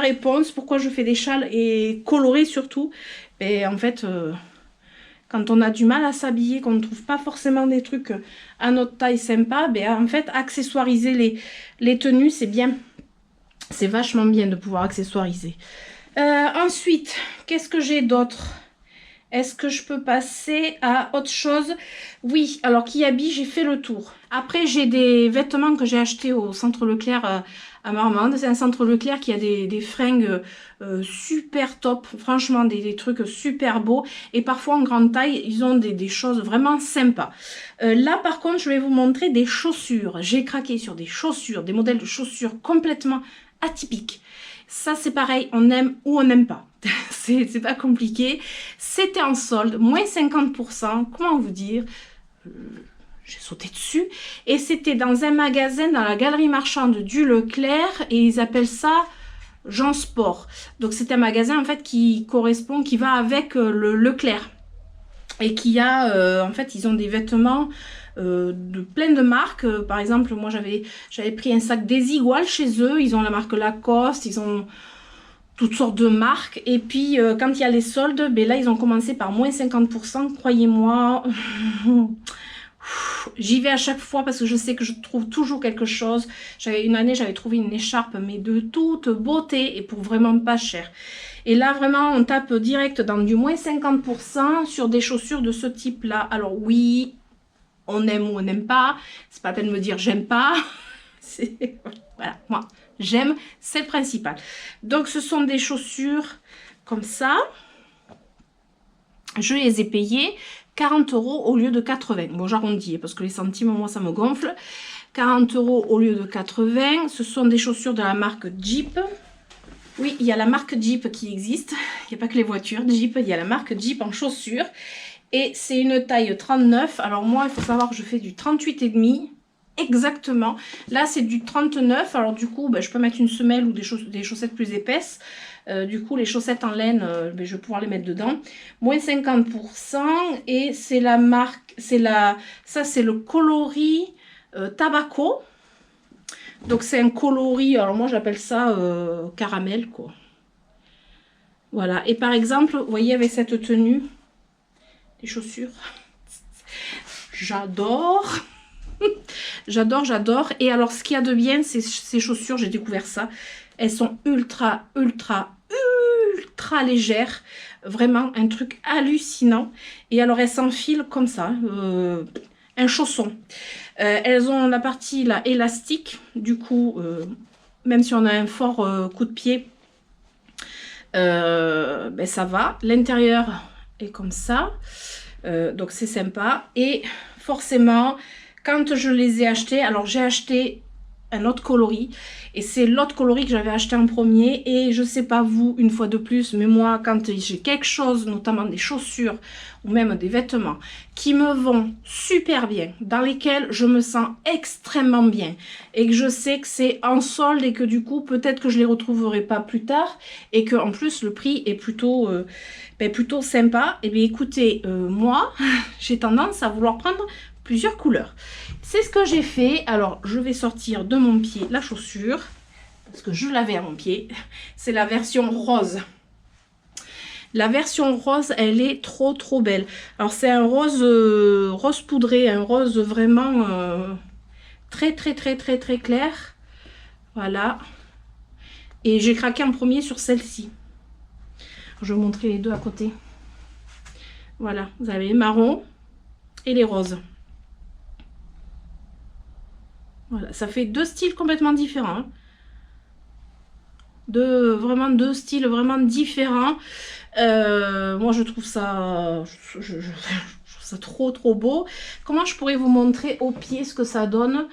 réponse. Pourquoi je fais des châles et colorés surtout. Et en fait, quand on a du mal à s'habiller, qu'on ne trouve pas forcément des trucs à notre taille sympa, ben en fait, accessoiriser les tenues, c'est bien. C'est vachement bien de pouvoir accessoiriser. Ensuite, qu'est-ce que j'ai d'autre? Est-ce que je peux passer à autre chose? Oui, alors Kiabi, j'ai fait le tour. Après, j'ai des vêtements que j'ai achetés au centre Leclerc à Marmande. C'est un centre Leclerc qui a des fringues super top. Franchement, des trucs super beaux. Et parfois, en grande taille, ils ont des choses vraiment sympas. Là, par contre, je vais vous montrer des chaussures. J'ai craqué sur des chaussures, des modèles de chaussures complètement atypiques. Ça, c'est pareil, on aime ou on n'aime pas. C'est pas compliqué. C'était en solde, moins 50%. Comment vous dire? J'ai sauté dessus. Et c'était dans un magasin, dans la galerie marchande du Leclerc. Et ils appellent ça Jean Sport. Donc, c'est un magasin, en fait, qui correspond, qui va avec le Leclerc. Et qui a, en fait, ils ont des vêtements de plein de marques. Par exemple, moi, j'avais pris un sac Desigual chez eux. Ils ont la marque Lacoste, ils ont toutes sortes de marques. Et puis, quand il y a les soldes, ben là, ils ont commencé par moins 50%. Croyez-moi, j'y vais à chaque fois parce que je sais que je trouve toujours quelque chose. Une année, j'avais trouvé une écharpe, mais de toute beauté et pour vraiment pas cher. Et là, vraiment, on tape direct dans du moins 50% sur des chaussures de ce type-là. Alors oui, on aime ou on n'aime pas. C'est pas la peine de me dire j'aime pas. Voilà, moi, j'aime, c'est le principal. Donc, ce sont des chaussures comme ça. Je les ai payées 40 € au lieu de 80. Bon, j'arrondis parce que les centimes, moi, ça me gonfle. 40 € au lieu de 80. Ce sont des chaussures de la marque Jeep. Oui, il y a la marque Jeep qui existe. Il n'y a pas que les voitures Jeep, il y a la marque Jeep en chaussures. Et c'est une taille 39. Alors moi, il faut savoir que je fais du 38,5 exactement. Là, c'est du 39. Alors du coup, ben, je peux mettre une semelle ou des chaussettes plus épaisses. Du coup, les chaussettes en laine, ben, je vais pouvoir les mettre dedans. Moins 50%. Et c'est la marque, ça c'est le coloris Tabaco. Donc c'est un coloris, alors moi j'appelle ça caramel quoi. Voilà, et par exemple, vous voyez avec cette tenue, les chaussures, j'adore. J'adore. Et alors ce qu'il y a de bien, c'est ces chaussures, j'ai découvert ça. Elles sont ultra légères. Vraiment un truc hallucinant. Et alors elles s'enfilent comme ça. Un chausson. Elles ont la partie là élastique, du coup, même si on a un fort coup de pied, ben, ça va. L'intérieur est comme ça, donc c'est sympa. Et forcément, quand je les ai achetées, alors j'ai acheté un autre coloris et c'est l'autre coloris que j'avais acheté en premier. Et je sais pas vous, une fois de plus, mais moi quand j'ai quelque chose, notamment des chaussures ou même des vêtements qui me vont super bien, dans lesquels je me sens extrêmement bien et que je sais que c'est en solde et que du coup peut-être que je les retrouverai pas plus tard et que en plus le prix est plutôt plutôt sympa, et bien écoutez, moi j'ai tendance à vouloir prendre plusieurs couleurs. C'est ce que j'ai fait. Alors je vais sortir de mon pied la chaussure parce que je l'avais à mon pied. C'est la version rose. La version rose, elle est trop belle. Alors c'est un rose rose poudré, un rose vraiment très clair. Voilà. Et j'ai craqué en premier sur celle-ci. Je vais vous montrer les deux à côté. Voilà, vous avez les marrons et les roses. Voilà, ça fait deux styles complètement différents. Vraiment deux styles vraiment différents. Moi, je trouve ça, je trouve ça trop beau. Comment je pourrais vous montrer au pied ce que ça donne?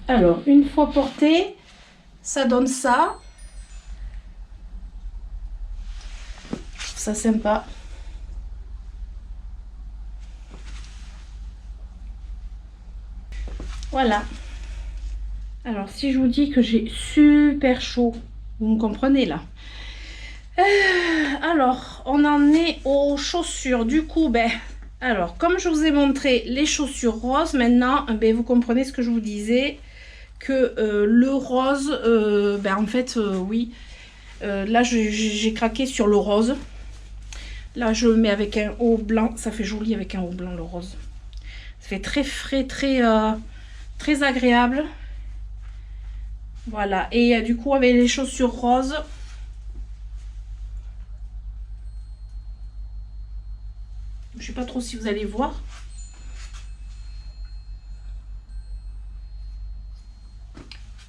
Alors, une fois porté, ça donne ça. Je trouve ça sympa. Voilà. Alors, si je vous dis que j'ai super chaud, vous me comprenez là. Alors, on en est aux chaussures. Du coup, ben, Alors, comme je vous ai montré les chaussures roses, maintenant, ben, vous comprenez ce que je vous disais, que le rose, en fait, oui, là, j'ai craqué sur le rose. Là, je le mets avec un haut blanc, ça fait joli avec un haut blanc, le rose. Ça fait très frais, très agréable. Voilà, et du coup, avec les chaussures roses, je sais pas trop si vous allez voir.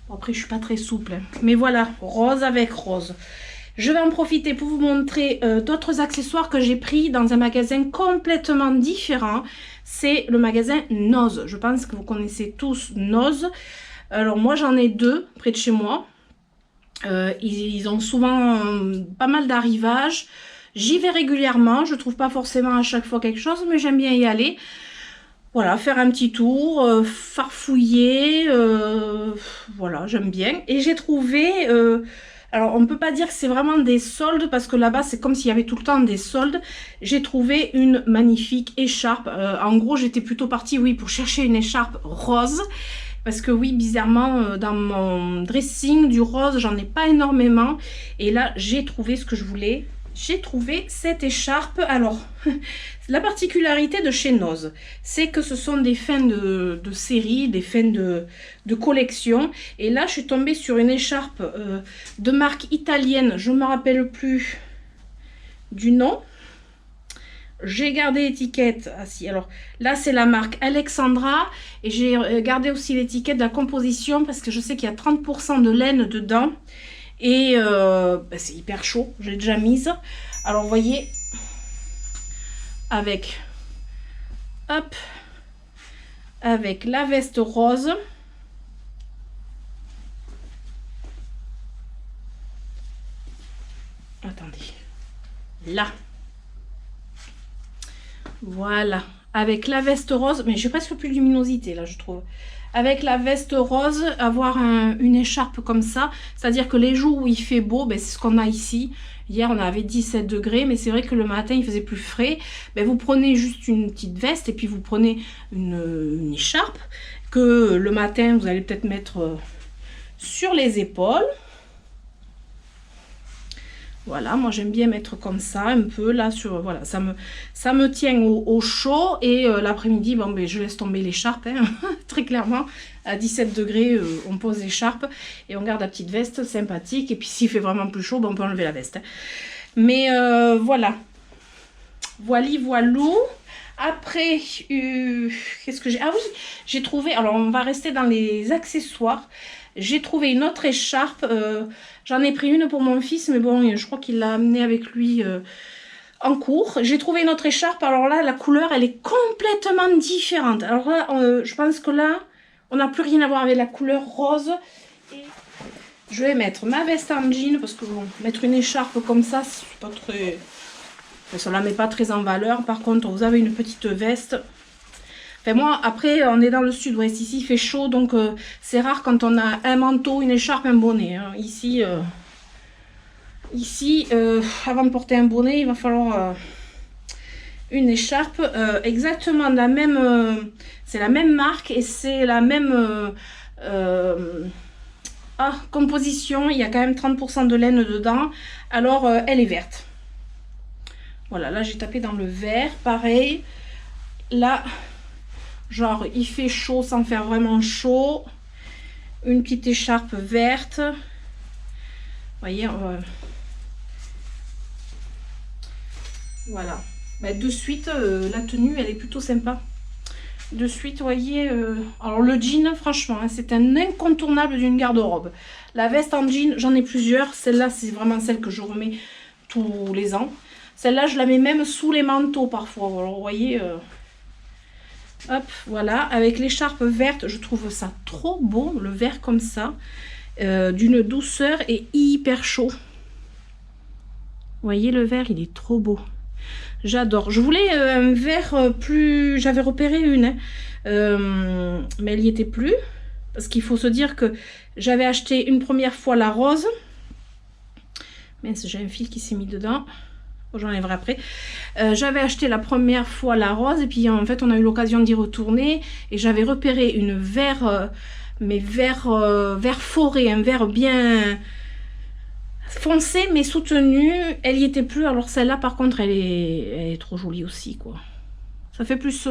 Bon, après, je suis pas très souple, hein. Mais voilà, rose avec rose. Je vais en profiter pour vous montrer d'autres accessoires que j'ai pris dans un magasin complètement différent. C'est le magasin Noz. Je pense que vous connaissez tous Noz. Alors moi, j'en ai deux près de chez moi. Ils ont souvent pas mal d'arrivages. J'y vais régulièrement. Je trouve pas forcément à chaque fois quelque chose, mais j'aime bien y aller. Voilà, faire un petit tour, farfouiller, voilà, j'aime bien. Et j'ai trouvé, alors on ne peut pas dire que c'est vraiment des soldes, parce que là-bas c'est comme s'il y avait tout le temps des soldes. J'ai trouvé une magnifique écharpe. En gros, j'étais plutôt partie, oui, pour chercher une écharpe rose. Parce que oui, bizarrement, dans mon dressing, du rose, j'en ai pas énormément. Et là, j'ai trouvé ce que je voulais. J'ai trouvé cette écharpe. Alors, la particularité de chez Noz, c'est que ce sont des fins de série, des fins de collection. Et là, je suis tombée sur une écharpe de marque italienne. Je ne me rappelle plus du nom. J'ai gardé l'étiquette. Ah si, alors là, c'est la marque Alexandra. Et j'ai gardé aussi l'étiquette de la composition parce que je sais qu'il y a 30% de laine dedans. Et c'est hyper chaud, j'ai déjà mise. Alors vous voyez, avec, hop, avec la veste rose. Attendez, là. Voilà, avec la veste rose, mais j'ai presque plus de luminosité là, je trouve. Avec la veste rose, avoir une écharpe comme ça, c'est-à-dire que les jours où il fait beau, c'est ce qu'on a ici. Hier, on avait 17 degrés, mais c'est vrai que le matin, il faisait plus frais. Vous prenez juste une petite veste et puis vous prenez une écharpe que le matin, vous allez peut-être mettre sur les épaules. Voilà, moi j'aime bien mettre comme ça, un peu là sur, voilà, ça me tient au chaud. Et l'après-midi, je laisse tomber l'écharpe, hein, très clairement. À 17 degrés, on pose l'écharpe et on garde la petite veste sympathique. Et puis s'il fait vraiment plus chaud, on peut enlever la veste, hein. Mais voilà, voilou. Après, qu'est-ce que j'ai? Ah oui, j'ai trouvé, alors on va rester dans les accessoires. J'ai trouvé une autre écharpe. J'en ai pris une pour mon fils, mais bon, je crois qu'il l'a amenée avec lui en cours. J'ai trouvé une autre écharpe. Alors là, la couleur, elle est complètement différente. Alors là, je pense que là, on n'a plus rien à voir avec la couleur rose. Et je vais mettre ma veste en jean, parce que bon, mettre une écharpe comme ça, c'est pas très... Ça ne la met pas très en valeur. Par contre, vous avez une petite veste. Enfin, moi, après, on est dans le sud-ouest. Ici, il fait chaud, donc c'est rare quand on a un manteau, une écharpe, un bonnet, hein. Ici, avant de porter un bonnet, il va falloir une écharpe. Exactement la même... c'est la même marque et c'est la même composition. Il y a quand même 30% de laine dedans. Alors, elle est verte. Voilà, là, j'ai tapé dans le vert. Pareil, là... Genre, il fait chaud sans faire vraiment chaud. Une petite écharpe verte. Vous voyez, voilà. De suite, la tenue, elle est plutôt sympa. De suite, vous voyez, alors le jean, franchement, hein, c'est un incontournable d'une garde-robe. La veste en jean, j'en ai plusieurs. Celle-là, c'est vraiment celle que je remets tous les ans. Celle-là, je la mets même sous les manteaux parfois. Alors, vous voyez... hop, voilà, avec l'écharpe verte, je trouve ça trop beau, le vert comme ça, d'une douceur et hyper chaud. Vous voyez, le vert, il est trop beau. J'adore. Je voulais un vert plus... J'avais repéré une, hein, mais elle n'y était plus. Parce qu'il faut se dire que j'avais acheté une première fois la rose. Mince, j'ai un fil qui s'est mis dedans. j'enlèverai après. J'avais acheté la première fois la rose et puis en fait on a eu l'occasion d'y retourner et j'avais repéré une vert, mais vert forêt, un vert bien foncé mais soutenu. Elle y était plus, alors celle-là par contre elle est trop jolie aussi quoi. Ça fait plus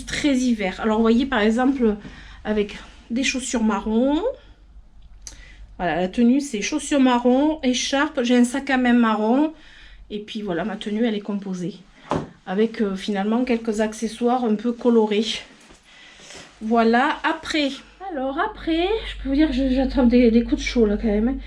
très hiver. Alors vous voyez par exemple avec des chaussures marron. Voilà, la tenue c'est chaussures marron, écharpe, j'ai un sac à main marron. Et puis voilà, ma tenue elle est composée. Avec finalement quelques accessoires un peu colorés. Voilà, après. Alors après, je peux vous dire que j'attrape des coups de chaud là quand même.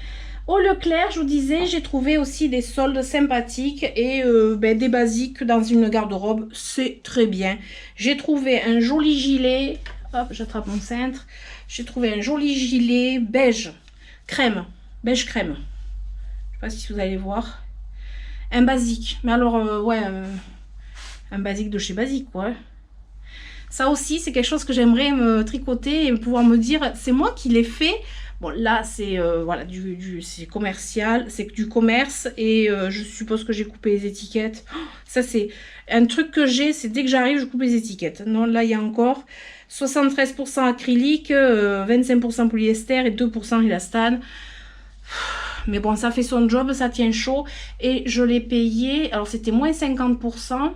Au Leclerc, je vous disais, j'ai trouvé aussi des soldes sympathiques et des basiques dans une garde-robe. C'est très bien. J'ai trouvé un joli gilet. Hop, j'attrape mon cintre. J'ai trouvé un joli gilet beige crème. Beige crème. Je sais pas si vous allez voir. Un basique. Mais alors, ouais, un basique de chez Basique, quoi. Ça aussi, c'est quelque chose que j'aimerais me tricoter et pouvoir me dire, c'est moi qui l'ai fait. Bon, là, c'est voilà, c'est commercial, c'est du commerce et je suppose que j'ai coupé les étiquettes. Oh, ça, c'est un truc que j'ai, c'est dès que j'arrive, je coupe les étiquettes. Non, là, il y a encore 73% acrylique, 25% polyester et 2% élastane. Mais bon, ça fait son job, ça tient chaud. Et je l'ai payé, alors c'était moins 50%.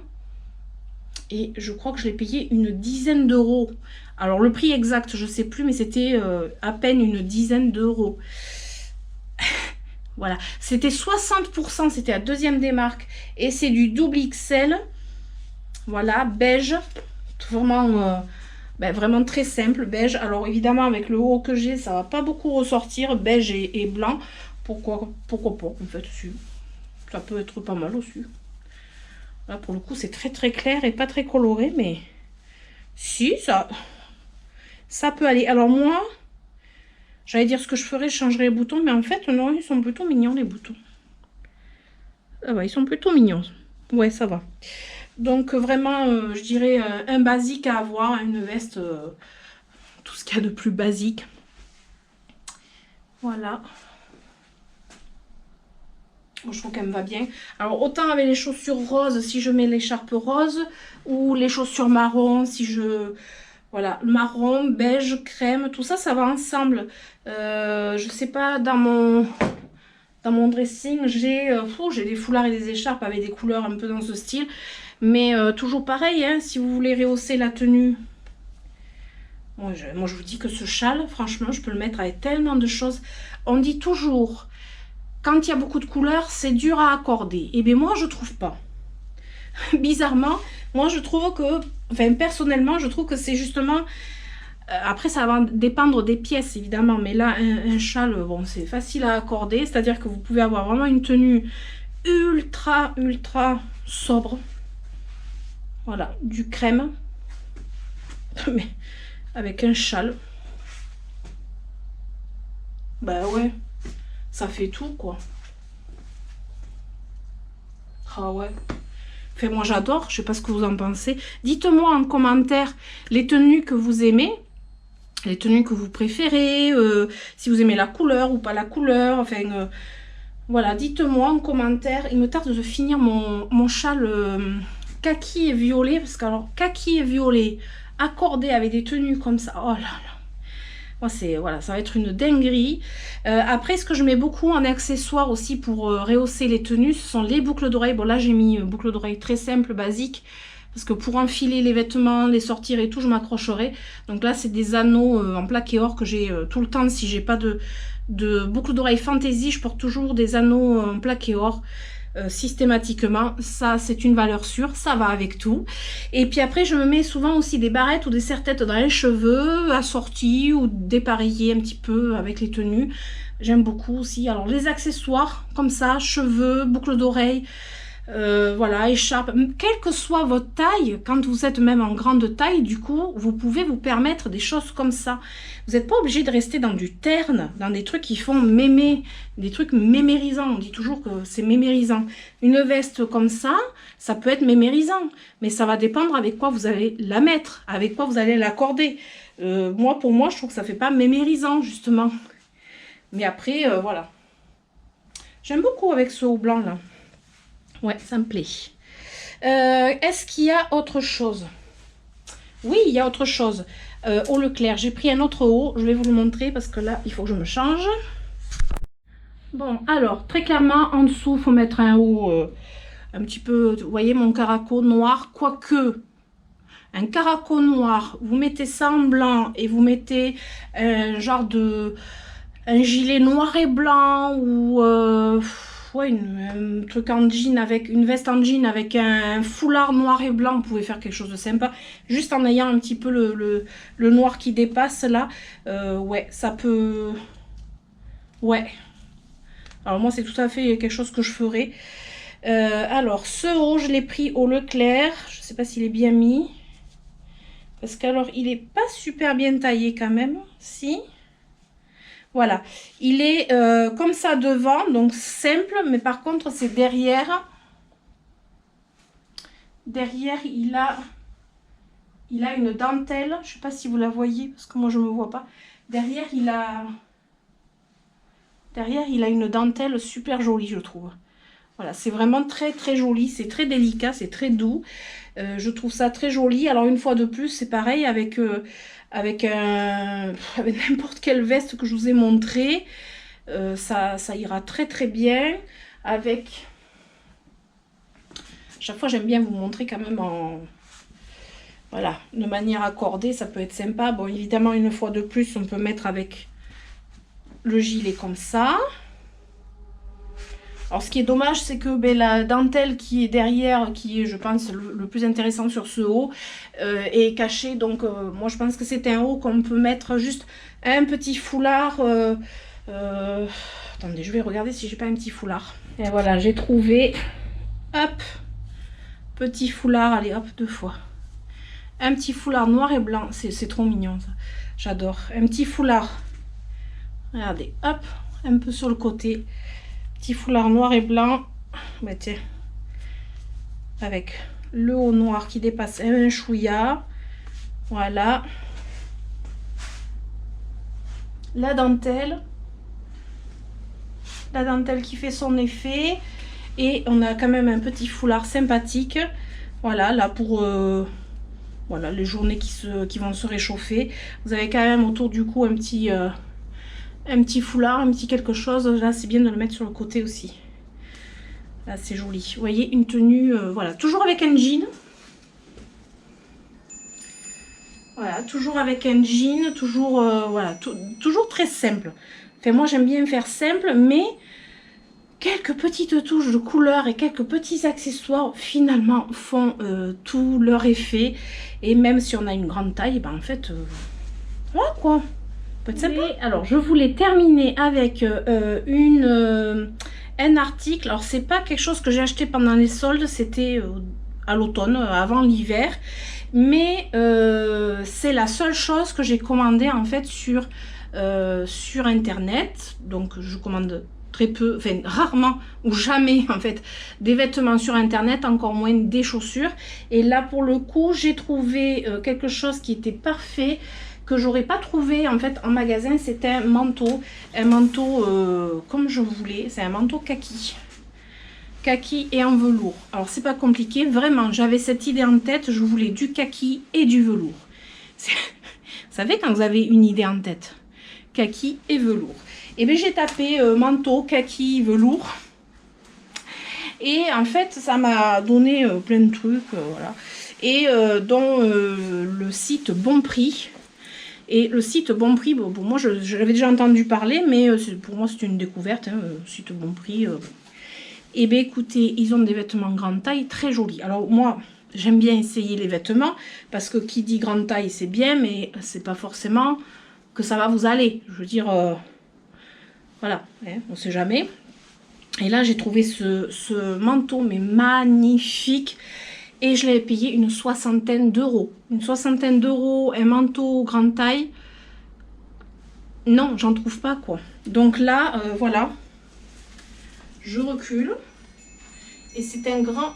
Et je crois que je l'ai payé une dizaine d'euros. Alors le prix exact, je ne sais plus, mais c'était à peine une dizaine d'euros. Voilà, c'était 60%, c'était la deuxième des marques. Et c'est du double XL. Voilà, beige. Vraiment, vraiment très simple, beige. Alors évidemment, avec le haut que j'ai, ça va pas beaucoup ressortir. Beige et blanc. Pourquoi pas, en fait, ça peut être pas mal aussi. Là, pour le coup, c'est très très clair et pas très coloré, mais si, ça peut aller. Alors moi, j'allais dire ce que je ferais, je changerais les boutons, mais en fait, non, ils sont plutôt mignons, les boutons. Ah bah, ils sont plutôt mignons. Ouais, ça va. Donc, vraiment, je dirais un basique à avoir, une veste, tout ce qu'il y a de plus basique. Voilà. Je trouve qu'elle me va bien. Alors, autant avec les chaussures roses, si je mets l'écharpe rose, ou les chaussures marron, si je... Voilà, marron, beige, crème, tout ça, ça va ensemble. Je sais pas, dans mon dressing, j'ai des foulards et des écharpes avec des couleurs un peu dans ce style. Mais toujours pareil, hein, si vous voulez rehausser la tenue. Moi, je vous dis que ce châle, franchement, je peux le mettre avec tellement de choses. On dit toujours... Quand il y a beaucoup de couleurs, c'est dur à accorder. Et bien moi, je trouve pas. Bizarrement, moi, je trouve que... Enfin, personnellement, je trouve que c'est justement... après, ça va dépendre des pièces, évidemment. Mais là, un châle, bon, c'est facile à accorder. C'est-à-dire que vous pouvez avoir vraiment une tenue ultra, ultra sobre. Voilà, du crème. Mais avec un châle. Bah ouais. Ça fait tout, quoi. Ah ouais. Enfin, moi, j'adore. Je sais pas ce que vous en pensez. Dites-moi en commentaire les tenues que vous aimez. Les tenues que vous préférez. Si vous aimez la couleur ou pas la couleur. Enfin, voilà. Dites-moi en commentaire. Il me tarde de finir mon châle kaki et violet. Parce que, alors, kaki et violet accordé avec des tenues comme ça. Oh là là. Moi, voilà, ça va être une dinguerie. Après, ce que je mets beaucoup en accessoire aussi pour rehausser les tenues, ce sont les boucles d'oreilles. Bon, là, j'ai mis boucles d'oreilles très simples, basiques. Parce que pour enfiler les vêtements, les sortir et tout, je m'accrocherai. Donc là, c'est des anneaux en plaqué or que j'ai tout le temps. Si j'ai pas de boucles d'oreilles fantaisie, je porte toujours des anneaux en plaqué or. Systématiquement, ça c'est une valeur sûre, ça va avec tout. Et puis après je me mets souvent aussi des barrettes ou des serre-têtes dans les cheveux assorties ou dépareillées un petit peu avec les tenues, j'aime beaucoup aussi. Alors les accessoires comme ça, cheveux, boucles d'oreilles, voilà, écharpe, quelle que soit votre taille, quand vous êtes même en grande taille, du coup vous pouvez vous permettre des choses comme ça. Vous n'êtes pas obligé de rester dans du terne, dans des trucs qui font mémé, des trucs mémérisants. On dit toujours que c'est mémérisant. Une veste comme ça, ça peut être mémérisant, mais ça va dépendre avec quoi vous allez la mettre, avec quoi vous allez l'accorder. Pour moi, je trouve que ça fait pas mémérisant, justement. Mais après, voilà. J'aime beaucoup avec ce haut blanc là. Ouais, ça me plaît. Est-ce qu'il y a autre chose? Oui, il y a autre chose. Au Leclerc, j'ai pris un autre haut. Je vais vous le montrer parce que là, il faut que je me change. Bon, alors, très clairement, en dessous, il faut mettre un haut un petit peu, vous voyez, mon caraco noir. Quoique, un caraco noir, vous mettez ça en blanc et vous mettez un genre de... un gilet noir et blanc ou... ouais, un truc en jean avec une veste en jean avec un foulard noir et blanc, vous pouvez faire quelque chose de sympa juste en ayant un petit peu le noir qui dépasse là. Ouais, ça peut, ouais, alors moi c'est tout à fait quelque chose que je ferais. Alors ce haut je l'ai pris au Leclerc, je sais pas s'il est bien mis parce qu'alors il est pas super bien taillé quand même, si. Voilà, il est comme ça devant, donc simple, mais par contre c'est derrière. Derrière, il a une dentelle. Je ne sais pas si vous la voyez, parce que moi je ne me vois pas. Derrière, il a une dentelle super jolie, je trouve. Voilà, c'est vraiment très très joli, c'est très délicat, c'est très doux. Je trouve ça très joli. Alors une fois de plus, c'est pareil avec n'importe quelle veste que je vous ai montré. Ça ira très très bien avec... Chaque fois, j'aime bien vous montrer quand même en... Voilà, de manière accordée, ça peut être sympa. Bon, évidemment, une fois de plus, on peut mettre avec le gilet comme ça. Alors, ce qui est dommage, c'est que ben, la dentelle qui est derrière, qui est, je pense, le plus intéressant sur ce haut, est cachée. Donc, moi, je pense que c'est un haut qu'on peut mettre juste un petit foulard. Attendez, je vais regarder si j'ai pas un petit foulard. Et voilà, j'ai trouvé. Hop, petit foulard. Allez, hop, 2 fois. Un petit foulard noir et blanc. C'est trop mignon, ça. J'adore. Un petit foulard. Regardez, hop, un peu sur le côté. Petit foulard noir et blanc, bah tiens, avec le haut noir qui dépasse un chouïa, voilà, la dentelle qui fait son effet, et on a quand même un petit foulard sympathique, voilà, là pour voilà, les journées qui vont se réchauffer. Vous avez quand même autour du cou un petit foulard, un petit quelque chose. Là, c'est bien de le mettre sur le côté aussi. Là, c'est joli. Vous voyez, une tenue, voilà, toujours avec un jean. Voilà, toujours avec un jean, toujours, voilà, toujours très simple. Enfin, moi, j'aime bien faire simple, mais quelques petites touches de couleur et quelques petits accessoires, finalement, font tout leur effet. Et même si on a une grande taille, ben, en fait, voilà, quoi. Peut être sympa. Alors, je voulais terminer avec un article. Alors, c'est pas quelque chose que j'ai acheté pendant les soldes, c'était à l'automne, avant l'hiver. Mais c'est la seule chose que j'ai commandée en fait sur internet. Donc, je commande très peu, enfin rarement ou jamais en fait des vêtements sur internet, encore moins des chaussures. Et là, pour le coup, j'ai trouvé quelque chose qui était parfait, que j'aurais pas trouvé en fait en magasin. C'est un manteau comme je voulais. C'est un manteau kaki et en velours. Alors c'est pas compliqué, vraiment, j'avais cette idée en tête, je voulais du kaki et du velours. Vous savez, quand vous avez une idée en tête, kaki et velours. Et bien j'ai tapé manteau, kaki, velours. Et en fait, ça m'a donné plein de trucs, voilà. Et dont le site Bon Prix. Et le site Bon Prix, bon, moi j'avais déjà entendu parler, mais pour moi c'est une découverte, hein, site Bon Prix. Et bien écoutez, ils ont des vêtements grande taille très jolis. Alors moi, j'aime bien essayer les vêtements, parce que qui dit grande taille, c'est bien, mais c'est pas forcément que ça va vous aller. Je veux dire, voilà, hein, on sait jamais. Et là, j'ai trouvé ce manteau, mais magnifique. Et je l'avais payé une 60aine d'euros. Une 60aine d'euros, un manteau grande taille. Non, j'en trouve pas, quoi. Donc là, voilà. Je recule. Et c'est un grand...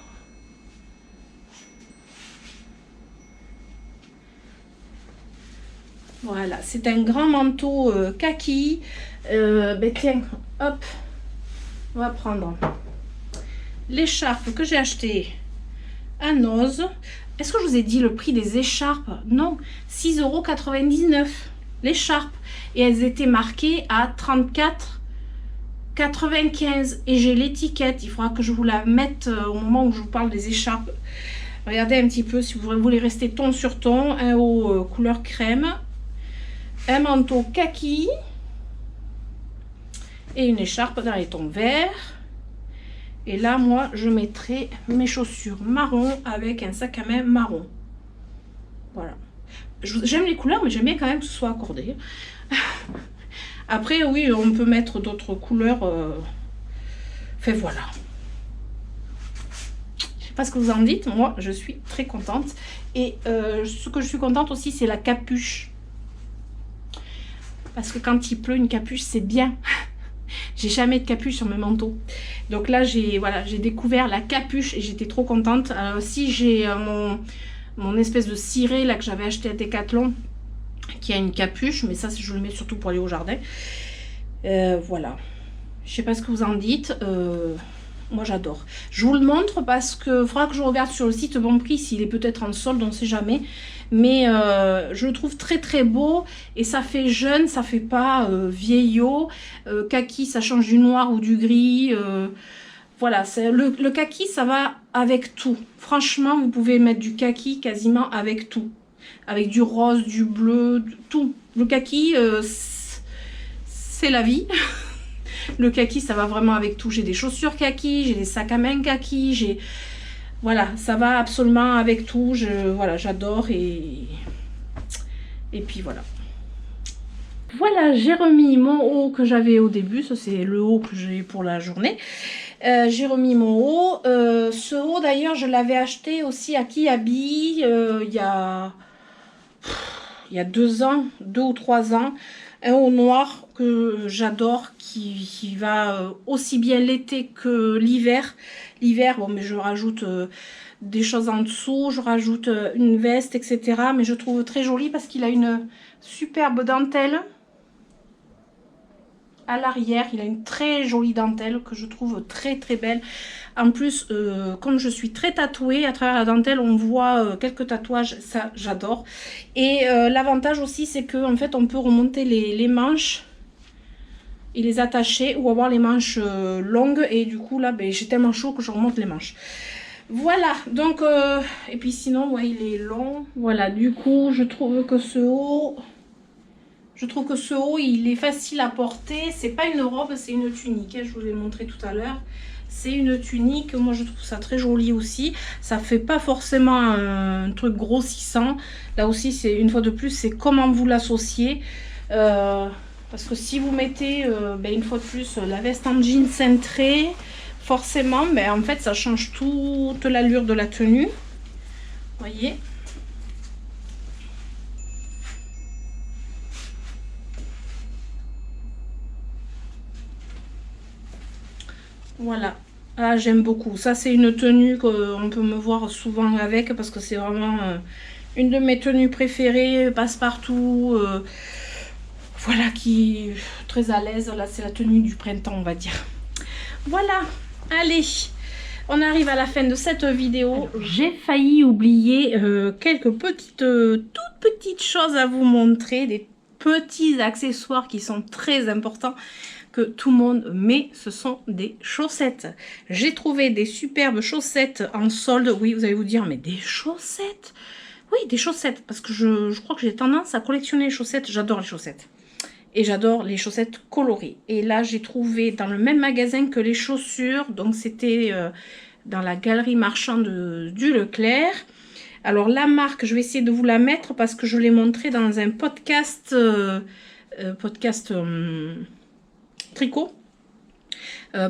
Voilà, c'est un grand manteau kaki. Ben tiens, hop. On va prendre l'écharpe que j'ai achetée à Noz. Est-ce que je vous ai dit le prix des écharpes? Non, 6,99 € l'écharpe. Et elles étaient marquées à 34,95 € et j'ai l'étiquette. Il faudra que je vous la mette au moment où je vous parle des écharpes. Regardez un petit peu si vous voulez rester ton sur ton. Un haut couleur crème, un manteau kaki et une écharpe dans les tons verts. Et là, moi, je mettrai mes chaussures marron avec un sac à main marron. Voilà. J'aime les couleurs, mais j'aime bien quand même que ce soit accordé. Après, oui, on peut mettre d'autres couleurs. Enfin, voilà. Je sais pas ce que vous en dites. Moi, je suis très contente. Et ce que je suis contente aussi, c'est la capuche. Parce que quand il pleut, une capuche, c'est bien. J'ai jamais de capuche sur mes manteaux. Donc là, j'ai découvert la capuche et j'étais trop contente. Alors aussi, j'ai mon espèce de ciré là que j'avais acheté à Decathlon qui a une capuche, mais ça, je le mets surtout pour aller au jardin. Voilà. Je sais pas ce que vous en dites. Moi, j'adore. Je vous le montre parce que faudra que je regarde sur le site Bon Prix s'il est peut-être en solde, on ne sait jamais. Mais je le trouve très très beau et ça fait jeune, ça fait pas vieillot. Kaki, ça change du noir ou du gris. Voilà, le kaki, ça va avec tout. Franchement, vous pouvez mettre du kaki quasiment avec tout. Avec du rose, du bleu, tout. Le kaki, c'est la vie. Le kaki, ça va vraiment avec tout. J'ai des chaussures kaki, j'ai des sacs à main kaki, voilà, ça va absolument avec tout. Voilà, j'adore et puis voilà. Voilà, j'ai remis mon haut que j'avais au début. Ça, c'est le haut que j'ai pour la journée. J'ai remis mon haut. Ce haut, d'ailleurs, je l'avais acheté aussi à Kiabi il y a 2 ans, 2 ou 3 ans. Un haut noir que j'adore, qui va aussi bien l'été que l'hiver. L'hiver, bon, mais je rajoute des choses en dessous, je rajoute une veste, etc. Mais je trouve très joli parce qu'il a une superbe dentelle. À l'arrière, il a une très jolie dentelle que je trouve très très belle. En plus, comme je suis très tatouée, à travers la dentelle, on voit quelques tatouages, ça j'adore. Et l'avantage aussi, c'est que en fait, on peut remonter les manches et les attacher ou avoir les manches longues. Et du coup, là, ben, j'ai tellement chaud que je remonte les manches. Voilà, donc, et puis sinon, ouais, il est long. Voilà, du coup, je trouve que ce haut... il est facile à porter. C'est pas une robe, c'est une tunique. Je vous l'ai montré tout à l'heure. C'est une tunique. Moi, je trouve ça très joli aussi. Ça fait pas forcément un truc grossissant. Là aussi, c'est une fois de plus, c'est comment vous l'associez. Parce que si vous mettez, ben, une fois de plus, la veste en jean cintré, forcément, ben, en fait, ça change toute l'allure de la tenue. Vous voyez ? Voilà, ah, j'aime beaucoup. Ça, c'est une tenue qu'on peut me voir souvent avec parce que c'est vraiment une de mes tenues préférées, passe-partout. Voilà, qui est très à l'aise. Là, c'est la tenue du printemps, on va dire. Voilà, allez, on arrive à la fin de cette vidéo. J'ai failli oublier quelques toutes petites choses à vous montrer, des petits accessoires qui sont très importants que tout le monde met, ce sont des chaussettes. J'ai trouvé des superbes chaussettes en solde. Oui, vous allez vous dire, mais des chaussettes? Oui, des chaussettes, parce que je crois que j'ai tendance à collectionner les chaussettes. J'adore les chaussettes. Et j'adore les chaussettes colorées. Et là, j'ai trouvé dans le même magasin que les chaussures. Donc, c'était dans la galerie marchande du Leclerc. Alors, la marque, je vais essayer de vous la mettre parce que je l'ai montré dans un podcast... tricot.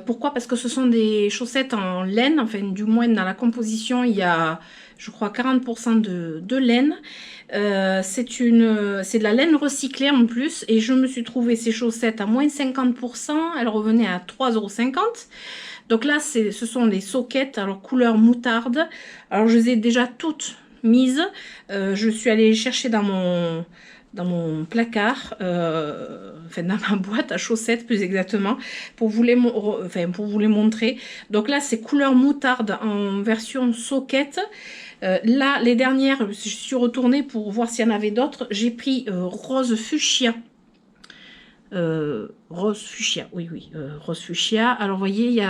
Pourquoi? Parce que ce sont des chaussettes en laine, enfin du moins dans la composition il y a je crois 40% de laine. C'est de la laine recyclée en plus et je me suis trouvé ces chaussettes à moins 50%, elles revenaient à 3,50 €. Donc là ce sont des soquettes, alors couleur moutarde. Alors je les ai déjà toutes mises, je suis allée chercher dans dans mon placard, enfin dans ma boîte à chaussettes plus exactement, pour vous les, pour vous les montrer. Donc là, c'est couleur moutarde en version socket. Là, les dernières, je suis retournée pour voir s'il y en avait d'autres. J'ai pris rose fuchsia. Rose fuchsia, oui, rose fuchsia. Alors, vous voyez,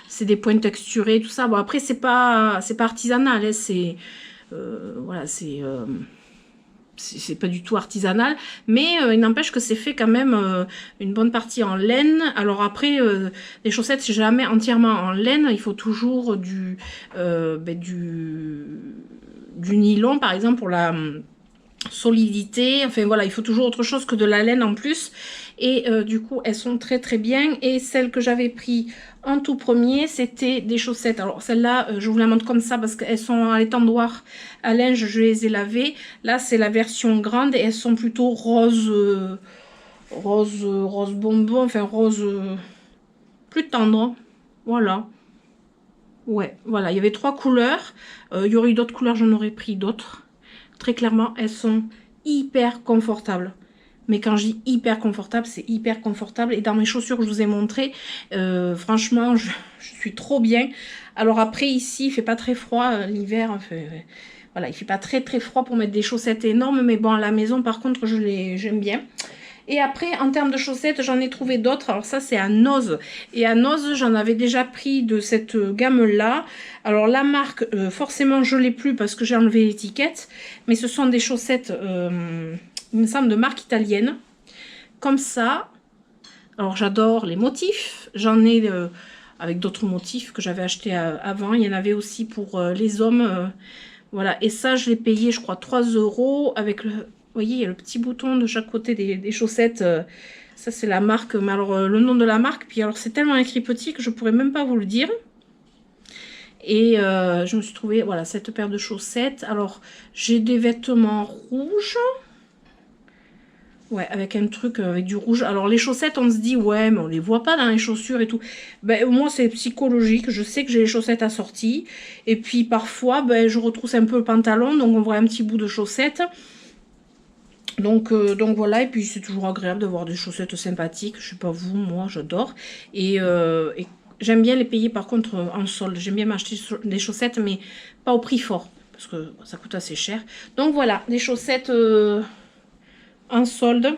c'est des points texturés, tout ça. Bon, après, c'est pas artisanal, hein, c'est... voilà, c'est pas du tout artisanal, mais il n'empêche que c'est fait quand même une bonne partie en laine. Alors après, les chaussettes, c'est jamais entièrement en laine, il faut toujours du nylon, par exemple, pour la solidité. Enfin voilà, il faut toujours autre chose que de la laine en plus. Et du coup, elles sont très très bien. Et celle que j'avais pris en tout premier, c'était des chaussettes. Alors celle-là, je vous la montre comme ça parce qu'elles sont à l'étendoir à linge, je les ai lavées. Là, c'est la version grande et elles sont plutôt rose, rose bonbon, enfin rose plus tendre. Voilà. Ouais, voilà, il y avait 3 couleurs. Il y aurait eu d'autres couleurs, j'en aurais pris d'autres. Très clairement, elles sont hyper confortables. Mais quand je dis hyper confortable, c'est hyper confortable. Et dans mes chaussures que je vous ai montré, franchement, je suis trop bien. Alors après, ici, il fait pas très froid l'hiver. Voilà, il fait pas très très froid pour mettre des chaussettes énormes. Mais bon, à la maison, par contre, j'aime bien. Et après, en termes de chaussettes, j'en ai trouvé d'autres. Alors ça, c'est à Noz. Et à Noz, j'en avais déjà pris de cette gamme-là. Alors la marque, forcément, je l'ai plus parce que j'ai enlevé l'étiquette. Mais ce sont des chaussettes... il me semble de marque italienne, comme ça. Alors j'adore les motifs, j'en ai avec d'autres motifs que j'avais acheté avant, il y en avait aussi pour les hommes, voilà, et ça je l'ai payé je crois 3 € avec le, vous voyez, il y a le petit bouton de chaque côté des chaussettes, ça c'est la marque, mais alors le nom de la marque, puis alors c'est tellement écrit petit que je pourrais même pas vous le dire. Et je me suis trouvé, voilà, cette paire de chaussettes. Alors j'ai des vêtements rouges. Ouais, avec un truc, avec du rouge. Alors, les chaussettes, on se dit, ouais, mais on les voit pas dans les chaussures et tout. Ben, moi, c'est psychologique. Je sais que j'ai les chaussettes assorties. Et puis, parfois, ben, je retrousse un peu le pantalon. Donc, on voit un petit bout de chaussettes. Donc voilà. Et puis, c'est toujours agréable d'avoir des chaussettes sympathiques. Je sais pas vous, moi, j'adore. Et j'aime bien les payer, par contre, en solde. J'aime bien m'acheter des chaussettes, mais pas au prix fort. Parce que ça coûte assez cher. Donc, voilà, des chaussettes... en solde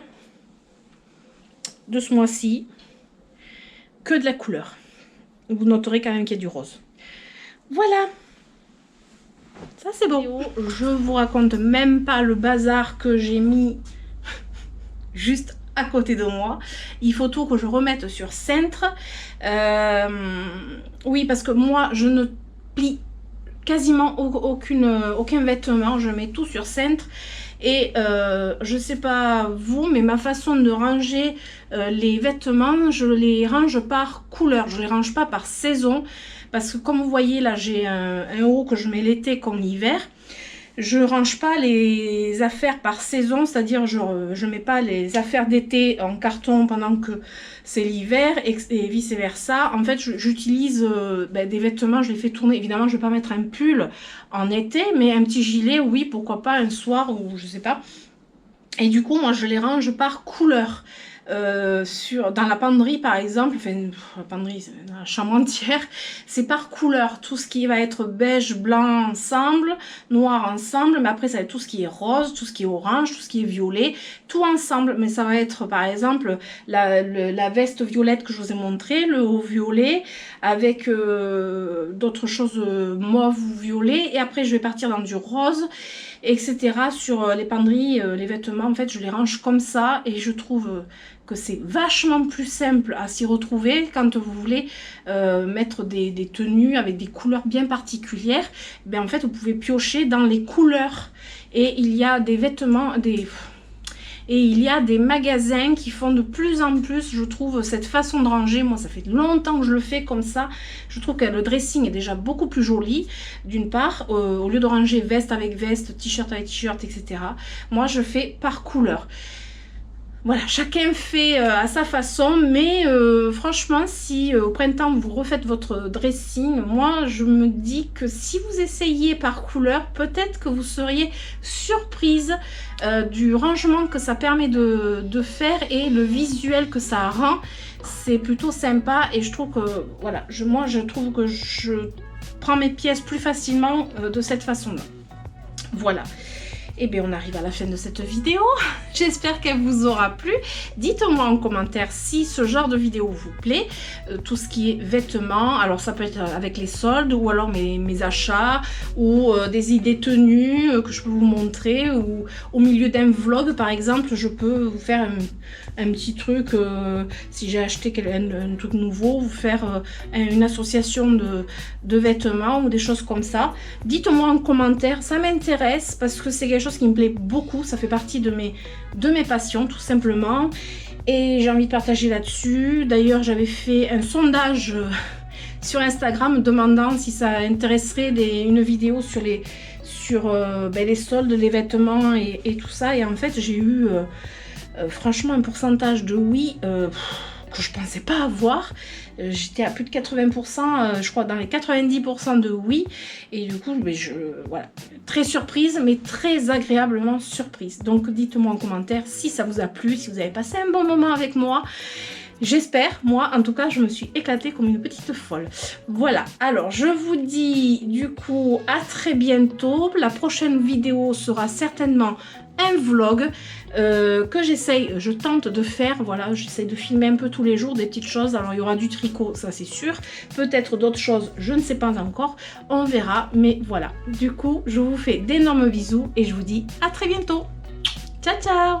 de ce mois-ci, que de la couleur. Vous noterez quand même qu'il y a du rose. Voilà, ça c'est bon. Je vous raconte même pas le bazar que j'ai mis juste à côté de moi. Il faut tout que je remette sur cintre. Oui, parce que moi je ne plie quasiment aucun vêtement, je mets tout sur cintre. Et je sais pas vous, mais ma façon de ranger les vêtements, je les range par couleur, je les range pas par saison. Parce que comme vous voyez là, j'ai un haut que je mets l'été comme l'hiver. Je range pas les affaires par saison, c'est-à-dire je mets pas les affaires d'été en carton pendant que c'est l'hiver et vice versa. En fait, j'utilise des vêtements, je les fais tourner. Évidemment, je vais pas mettre un pull en été, mais un petit gilet, oui, pourquoi pas un soir ou je sais pas. Et du coup, moi, je les range par couleur. Dans la penderie par exemple, enfin la penderie, dans la chambre entière, c'est par couleur, tout ce qui va être beige, blanc ensemble, noir ensemble, mais après ça va être tout ce qui est rose, tout ce qui est orange, tout ce qui est violet, tout ensemble. Mais ça va être par exemple la veste violette que je vous ai montré, le haut violet avec d'autres choses mauve ou violet, et après je vais partir dans du rose, etc. Sur les penderies, les vêtements, en fait je les range comme ça, et je trouve que c'est vachement plus simple à s'y retrouver quand vous voulez mettre des tenues avec des couleurs bien particulières. Ben en fait vous pouvez piocher dans les couleurs, et il y a des vêtements, et il y a des magasins qui font de plus en plus, je trouve, cette façon de ranger. Moi, ça fait longtemps que je le fais comme ça. Je trouve que le dressing est déjà beaucoup plus joli, d'une part. Au lieu de ranger veste avec veste, t-shirt avec t-shirt, etc. Moi, je fais par couleur. Voilà, chacun fait à sa façon, mais franchement, si au printemps vous refaites votre dressing, moi je me dis que si vous essayez par couleur, peut-être que vous seriez surprise du rangement que ça permet de faire et le visuel que ça rend. C'est plutôt sympa et je trouve que, voilà, moi je trouve que je prends mes pièces plus facilement de cette façon-là. Voilà. Et bien on arrive à la fin de cette vidéo, j'espère qu'elle vous aura plu. Dites-moi en commentaire si ce genre de vidéo vous plaît, tout ce qui est vêtements, alors ça peut être avec les soldes ou alors mes achats ou des idées tenues que je peux vous montrer, ou au milieu d'un vlog par exemple je peux vous faire un petit truc, si j'ai acheté un truc nouveau, vous faire une association de vêtements ou des choses comme ça. Dites-moi en commentaire, ça m'intéresse parce que c'est quelque chose qui me plaît beaucoup, ça fait partie de mes passions tout simplement et j'ai envie de partager là-dessus. D'ailleurs j'avais fait un sondage sur Instagram demandant si ça intéresserait une vidéo sur les soldes, les vêtements et tout ça, et en fait j'ai eu franchement un pourcentage de oui que je pensais pas avoir. J'étais à plus de 80%, je crois dans les 90% de oui, et du coup voilà, très surprise, mais très agréablement surprise. Donc dites-moi en commentaire si ça vous a plu, si vous avez passé un bon moment avec moi. J'espère, moi en tout cas je me suis éclatée comme une petite folle. Voilà, alors je vous dis du coup à très bientôt. La prochaine vidéo sera certainement un vlog que je tente de faire. Voilà, j'essaie de filmer un peu tous les jours des petites choses. Alors il y aura du tricot, ça c'est sûr, peut-être d'autres choses, je ne sais pas encore, on verra, mais voilà. Du coup je vous fais d'énormes bisous et je vous dis à très bientôt. Ciao ciao.